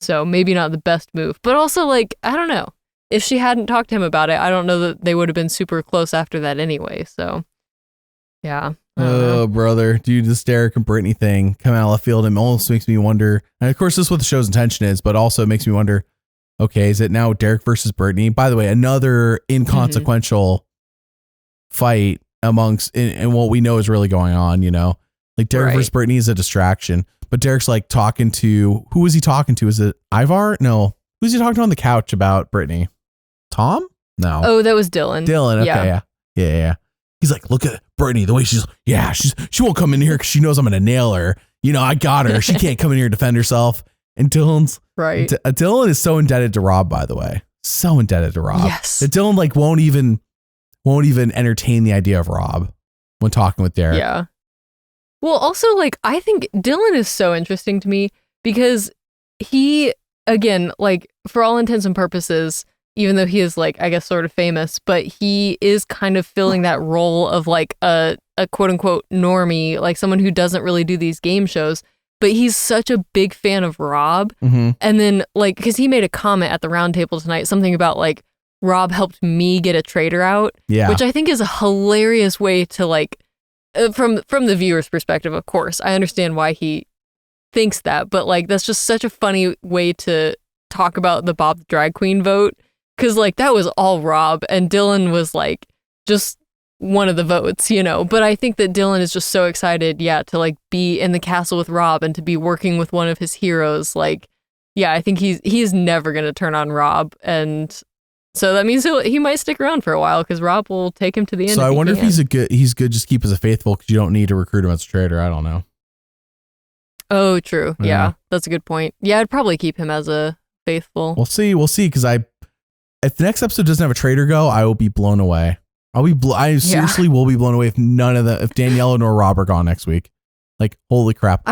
So maybe not the best move, but also like, I don't know. if she hadn't talked to him about it, I don't know that they would have been super close after that anyway. So, yeah. Oh, brother. Dude, this Derrick and Britney thing coming out of left field and almost makes me wonder. And of course, this is what the show's intention is, but also it makes me wonder, okay, is it now Derrick versus Britney? By the way, another inconsequential fight amongst and what we know is really going on, like Derrick versus Britney is a distraction, but Derrick's like talking to, who was he talking to? Is it Ivar? No. Who's he talking to on the couch about Britney? Tom? No. Oh, that was Dylan. Dylan. Okay. Yeah. He's like, look at Britney, the way she won't come in here because she knows I'm going to nail her. I got her. She can't come in here and defend herself. And Dylan's right. Dylan is so indebted to Rob, by the way. So indebted to Rob. Yes. That Dylan like won't even entertain the idea of Rob when talking with Derrick. Yeah. Well, also, like, I think Dylan is so interesting to me because he, again, like, for all intents and purposes, even though he is, like, I guess sort of famous, but he is kind of filling that role of, like, a quote-unquote normie, like someone who doesn't really do these game shows. But he's such a big fan of Rob. And then, like, because he made a comment at the round table tonight, something about, like, Rob helped me get a traitor out. Yeah. Which I think is a hilarious way to, like, from the viewer's perspective, of course. I understand why he thinks that. But, like, that's just such a funny way to talk about the Bob the Drag Queen vote. Because, like, that was all Rob. And Dylan was, like, just one of the votes, But I think that Dylan is just so excited, to, like, be in the castle with Rob and to be working with one of his heroes. Like, I think he's never going to turn on Rob. And so that means he might stick around for a while because Rob will take him to the end. So I wonder if he's good just keep as a faithful because you don't need to recruit him as a traitor. I don't know. Oh, true. Yeah, that's a good point. Yeah, I'd probably keep him as a faithful. We'll see. Because if the next episode doesn't have a traitor go, I will be blown away. I seriously will be blown away if Danielle nor Rob are gone next week. Like, holy crap.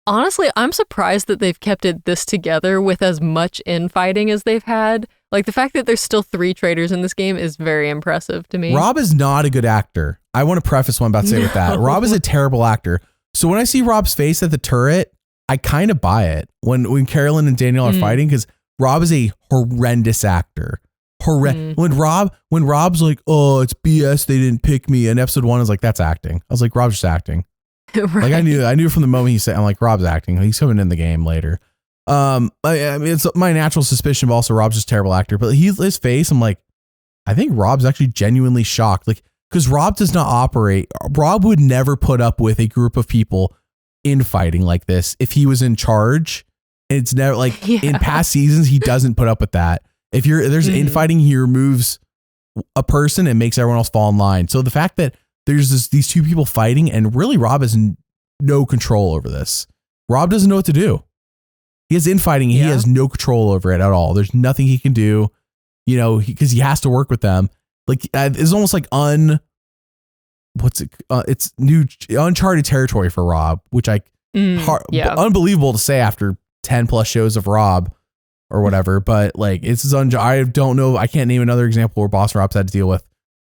I'm surprised that they've kept it this together with as much infighting as they've had. Like, the fact that there's still 3 traitors in this game is very impressive to me. Rob is not a good actor. I want to preface what I'm about to say with that. Rob is a terrible actor. So when I see Rob's face at the turret, I kind of buy it when Carolyn and Danielle are fighting because Rob is a horrendous actor. When Rob's like, oh, it's BS, they didn't pick me. And episode 1 is like, that's acting. I was like, Rob's just acting. Right. Like I knew from the moment he said, I'm like, Rob's acting. He's coming in the game later. I mean, it's my natural suspicion, but also Rob's just a terrible actor. But his face, I'm like, I think Rob's actually genuinely shocked. Like, because Rob does not operate. Rob would never put up with a group of people infighting like this if he was in charge. It's never like in past seasons, he doesn't put up with that. If there's infighting, he removes a person and makes everyone else fall in line. So the fact that there's these 2 people fighting and really Rob has no control over this. Rob doesn't know what to do. He has infighting. He has no control over it at all. There's nothing he can do, because he has to work with them. Like it's almost like it's new uncharted territory for Rob, which unbelievable to say after 10 plus shows of Rob. Or whatever, but like I don't know. I can't name another example where Boss Rob's had to deal with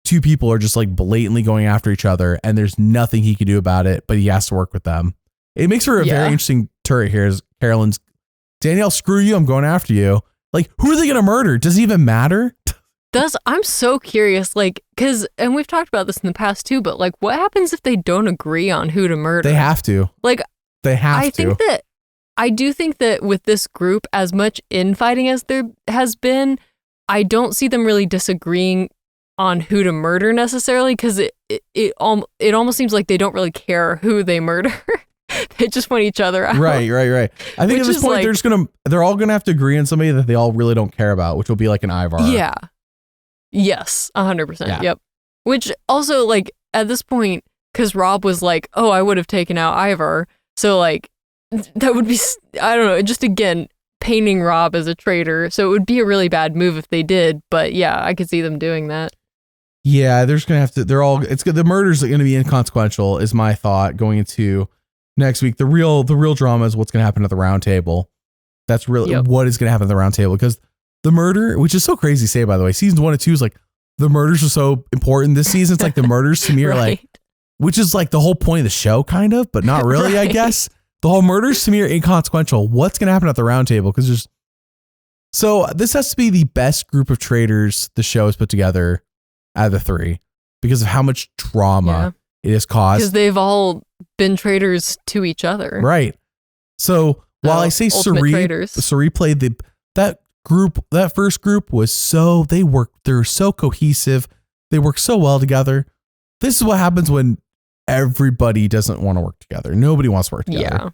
2 people are just like blatantly going after each other, and there's nothing he can do about it. But he has to work with them. It makes for a very interesting turret here. Is Carolyn's Danielle? Screw you! I'm going after you. Like, who are they going to murder? Does it even matter? I'm so curious. Like, and we've talked about this in the past too. But like, what happens if they don't agree on who to murder? They have to. Like, I do think that with this group, as much infighting as there has been, I don't see them really disagreeing on who to murder necessarily, because it almost seems like they don't really care who they murder. They just want each other out. Right. I think at this point they're all gonna have to agree on somebody that they all really don't care about, which will be like an Ivar. Yeah. Yes, 100%. Yeah. Yep. Which also, like, at this point, because Rob was like, "Oh, I would have taken out Ivar," so like. That would be, I don't know, just again, painting Rob as a traitor. So it would be a really bad move if they did. But yeah, I could see them doing that. Yeah, they're just going to have to, the murders are going to be inconsequential is my thought going into next week. The real drama is what's going to happen at the round table. That's really what is going to happen at the round table, because the murder, which is so crazy to say, by the way, seasons 1 and 2 is like, the murders are so important this season. It's like the murders to me are like, which is like the whole point of the show kind of, but not really, I guess. The whole murders to me are inconsequential. What's going to happen at the round table? Because So this has to be the best group of traitors the show has put together out of the three because of how much drama it has caused. Because they've all been traitors to each other. Right. So while I say Suri played that first group was they're so cohesive. They work so well together. This is what happens when everybody doesn't want to work together. Nobody wants to work together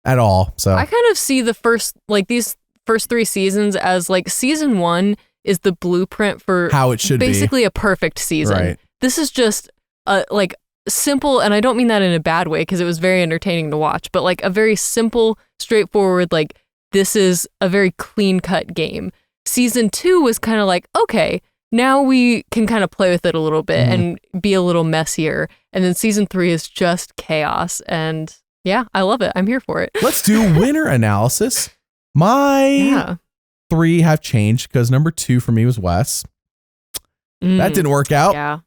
at all. So I kind of see these first 3 seasons as like season 1 is the blueprint for how it should basically be. a perfect season. Right. This is just like simple, and I don't mean that in a bad way because it was very entertaining to watch, but like a very simple, straightforward, like this is a very clean cut game. Season 2 was kind of like, okay, now we can kind of play with it a little bit and be a little messier. And then season 3 is just chaos. And yeah, I love it. I'm here for it. Let's do winner analysis. My 3 have changed because number 2 for me was Wes. That didn't work out. Yeah,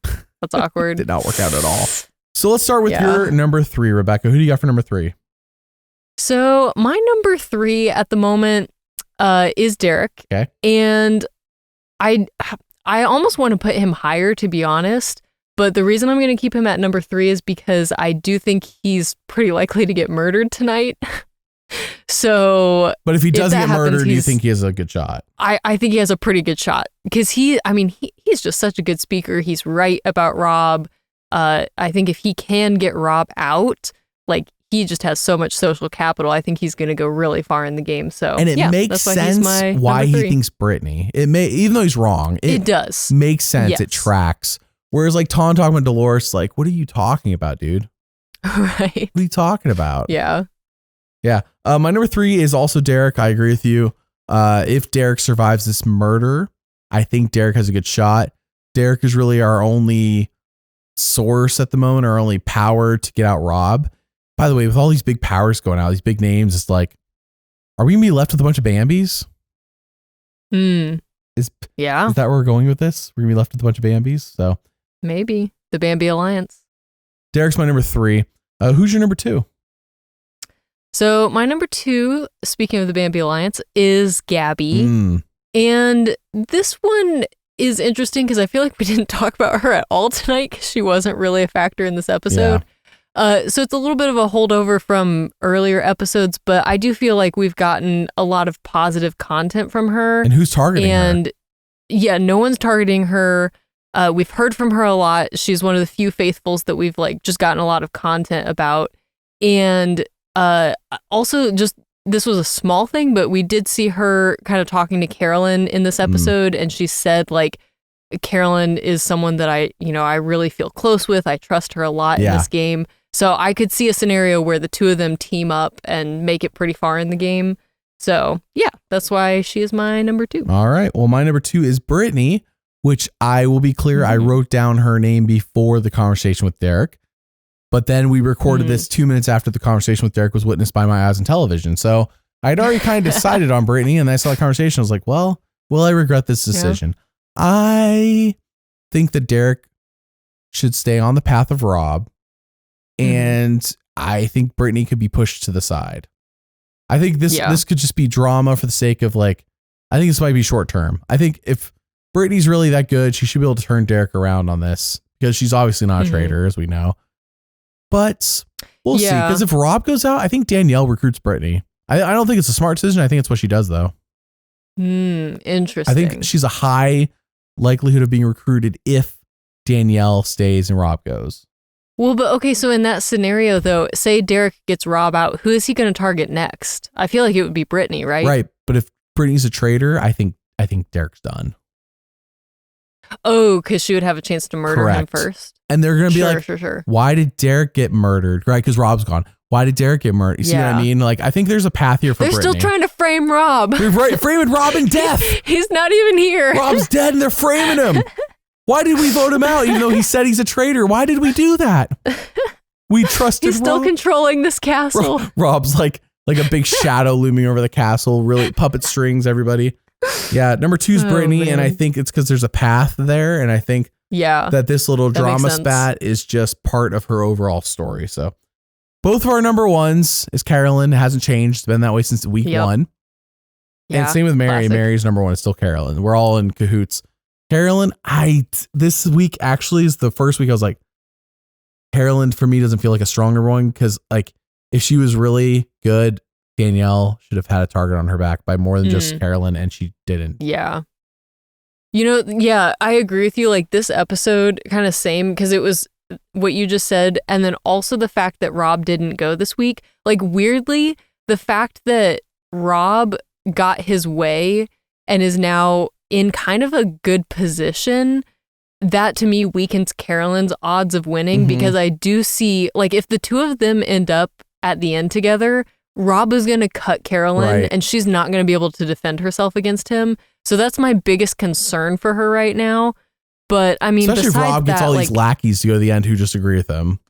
that's awkward. Did not work out at all. So let's start with your number 3, Rebekah. Who do you got for number 3? So my number 3 at the moment is Derrick. Okay. And I almost want to put him higher, to be honest. But the reason I'm going to keep him at number 3 is because I do think he's pretty likely to get murdered tonight. So, but if he doesn't get murdered, do you think he has a good shot? I think he has a pretty good shot because he's just such a good speaker. He's right about Rob. I think if he can get Rob out, like he just has so much social capital. I think he's going to go really far in the game. So, and it makes sense why he thinks Britney. It may, even though he's wrong, it does make sense. Yes. It tracks. Whereas like Tom talking about Dolores, like, what are you talking about, dude? Right. What are you talking about? Yeah. Yeah. My number 3 is also Derrick. I agree with you. If Derrick survives this murder, I think Derrick has a good shot. Derrick is really our only source at the moment, our only power to get out Rob. By the way, with all these big powers going out, these big names, it's like, are we going to be left with a bunch of Bambis? Is that where we're going with this? We're going to be left with a bunch of Bambis? So maybe the Bambi Alliance. Derrick's my number 3. Who's your number 2? So my number 2, speaking of the Bambi Alliance, is Gabby. And this one is interesting because I feel like we didn't talk about her at all tonight because she wasn't really a factor in this episode. So it's a little bit of a holdover from earlier episodes, but I do feel like we've gotten a lot of positive content from her. And who's targeting her? And yeah, no one's targeting her. We've heard from her a lot. She's one of the few faithfuls that we've like just gotten a lot of content about. And also just this was a small thing, but we did see her kind of talking to Carolyn in this episode, and she said like Carolyn is someone that I really feel close with. I trust her a lot in this game. So I could see a scenario where the two of them team up and make it pretty far in the game. So yeah, that's why she is my number 2. All right. Well, my number 2 is Britney, which I will be clear. I wrote down her name before the conversation with Derrick. But then we recorded this 2 minutes after the conversation with Derrick was witnessed by my eyes on television. So I'd already kind of decided on Britney, and then I saw the conversation. I was like, well, will I regret this decision? Yeah. I think that Derrick should stay on the path of Rob, and I think Britney could be pushed to the side. I think this could just be drama for the sake of like, I think this might be short term. I think if Britney's really that good, she should be able to turn Derrick around on this because she's obviously not a traitor, as we know. But we'll see. Because if Rob goes out, I think Danielle recruits Britney. I don't think it's a smart decision. I think it's what she does, though. Interesting. I think she's a high likelihood of being recruited if Danielle stays and Rob goes. Well, but okay, so in that scenario, though, say Derrick gets Rob out, who is he going to target next? I feel like it would be Britney, right? Right. But if Britney's a traitor, I think Derrick's done. Oh, because she would have a chance to murder him first. And they're going to be like, why did Derrick get murdered? Right? Because Rob's gone. Why did Derrick get murdered? You see what I mean? Like, I think there's a path here for Britney. They're still trying to frame Rob. They're framing Rob in death. He's not even here. Rob's dead and they're framing him. Why did we vote him out even though he said he's a traitor? Why did we do that? We trusted He's still Rob. Controlling this castle. Rob's like a big shadow looming over the castle, really puppet strings, everybody. Yeah, number 2 is Britney, and I think it's because there's a path there, and I think that this little drama spat is just part of her overall story. So both of our number 1s is Carolyn. It hasn't changed. It's been that way since week 1. And same with Mary. Classic. Mary's number one is still Carolyn. We're all in cahoots. Carolyn, this week actually is the first week I was like, Carolyn for me doesn't feel like a stronger one because like if she was really good, Danielle should have had a target on her back by more than just Carolyn, and she didn't. Yeah. You know, yeah, I agree with you. Like this episode, kind of same, because it was what you just said. And then also the fact that Rob didn't go this week. Like weirdly, the fact that Rob got his way and is now in kind of a good position, that to me weakens Carolyn's odds of winning because I do see, like, if the two of them end up at the end together, Rob is going to cut Carolyn and she's not going to be able to defend herself against him. So that's my biggest concern for her right now. But I mean, especially if Rob gets all these lackeys to go to the end who just agree with him.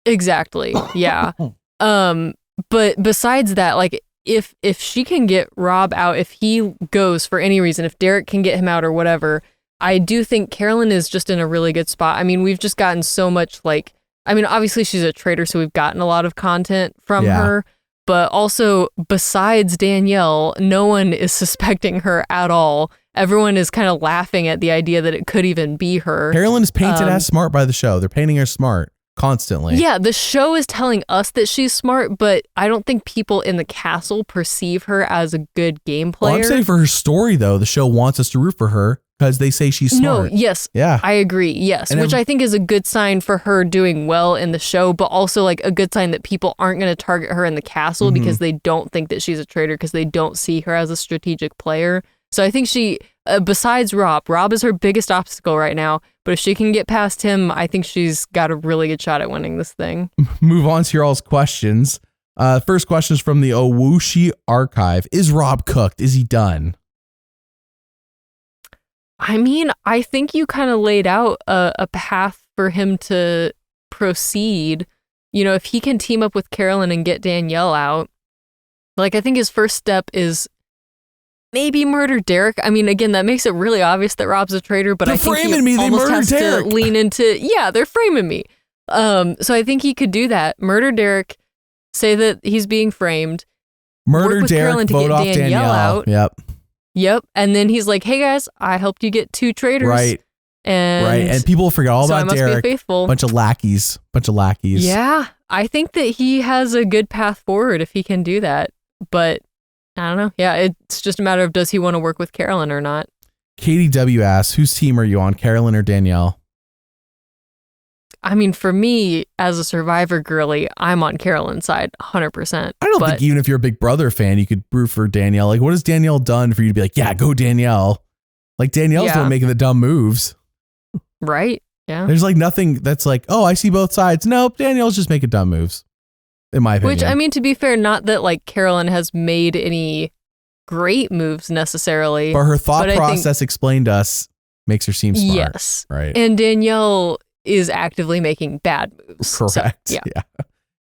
Exactly. Yeah. But besides that, like, if she can get Rob out, if he goes for any reason, if Derrick can get him out or whatever, I do think Carolyn is just in a really good spot. I mean, we've just gotten so much, like, I mean, obviously she's a traitor, so we've gotten a lot of content from her, but also besides Danielle, no one is suspecting her at all. Everyone is kind of laughing at the idea that it could even be her. Carolyn is painted as smart by the show. They're painting her smart constantly. Yeah, the show is telling us that she's smart, but I don't think people in the castle perceive her as a good game player. Well, I'm saying for her story, though, the show wants us to root for her because they say she's smart. No, yes. Yeah. I agree. Yes. Which I think is a good sign for her doing well in the show, but also like a good sign that people aren't going to target her in the castle because they don't think that she's a traitor because they don't see her as a strategic player. So I think she, besides Rob is her biggest obstacle right now, but if she can get past him, I think she's got a really good shot at winning this thing. Move on to your all's questions. First question is from the Owushi archive. Is Rob cooked? Is he done? I mean, I think you kind of laid out a path for him to proceed. You know, if he can team up with Carolyn and get Danielle out, like I think his first step is maybe murder Derrick. I mean, again, that makes it really obvious that Rob's a traitor, but I think he almost has to lean into, they're framing me. So I think he could do that. Murder Derrick, say that he's being framed. Murder Derrick, vote off Danielle out. Yep. And then he's like, hey guys, I helped you get 2 traitors. Right. And people forget all about Derrick. Bunch of lackeys. Yeah. I think that he has a good path forward if he can do that. But I don't know. Yeah, it's just a matter of does he want to work with Carolyn or not? Katie W asks, whose team are you on, Carolyn or Danielle? I mean, for me, as a Survivor girly, I'm on Carolyn's side 100%. I don't think even if you're a Big Brother fan, you could root for Danielle. Like, what has Danielle done for you to be like, yeah, go Danielle? Like, Danielle's the one making the dumb moves. Right. Yeah. There's like nothing that's like, oh, I see both sides. Nope, Danielle's just making dumb moves. In my opinion. Which, I mean, to be fair, not that like Carolyn has made any great moves necessarily. But her thought process explained to us makes her seem smart. Yes. Right. And Danielle is actively making bad moves. Correct. So, yeah.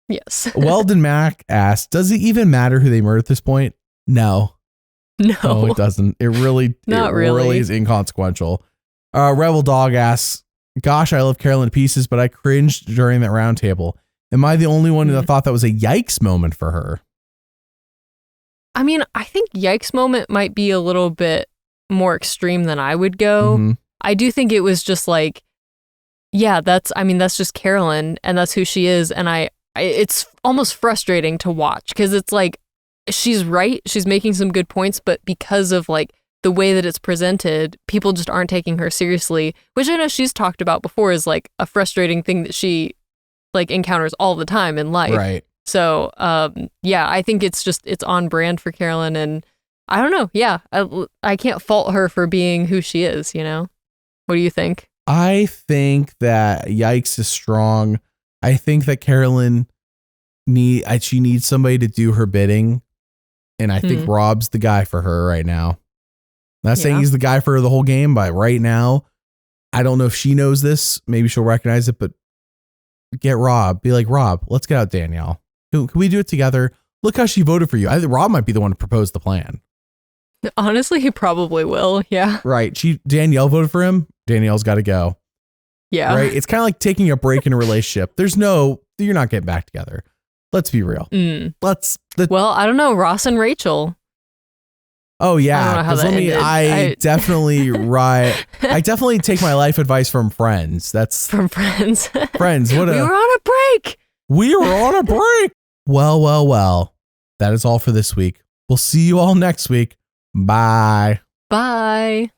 Yes. Weldon Mac asked, does it even matter who they murder at this point? No, it doesn't. It really, really is inconsequential. Rebel Dog asks, gosh, I love Carolyn to pieces, but I cringed during that round table. Am I the only one that thought that was a yikes moment for her? I mean, I think yikes moment might be a little bit more extreme than I would go. I do think it was just like, yeah, that's just Carolyn and that's who she is. And it's almost frustrating to watch because it's like, she's right. She's making some good points, but because of like the way that it's presented, people just aren't taking her seriously, which I know she's talked about before is like a frustrating thing that she like encounters all the time in life. Right. So, I think it's on brand for Carolyn and I don't know. Yeah. I can't fault her for being who she is, you know? What do you think? I think that yikes is strong. I think that Carolyn she needs somebody to do her bidding. And I think Rob's the guy for her right now. I'm not saying he's the guy for her the whole game, but right now, I don't know if she knows this. Maybe she'll recognize it, but get Rob. Be like, Rob, let's get out Danielle. Can we do it together? Look how she voted for you. I think Rob might be the one to propose the plan. Honestly, he probably will. Yeah. Right. Danielle voted for him. Danielle's got to go. Yeah. Right. It's kind of like taking a break in a relationship. You're not getting back together. Let's be real. Well, I don't know. Ross and Rachel. Oh I yeah, don't know how because that ended. I definitely I definitely take my life advice from Friends. That's From Friends. Friends. What We were on a break. we were on a break. Well. That is all for this week. We'll see you all next week. Bye. Bye.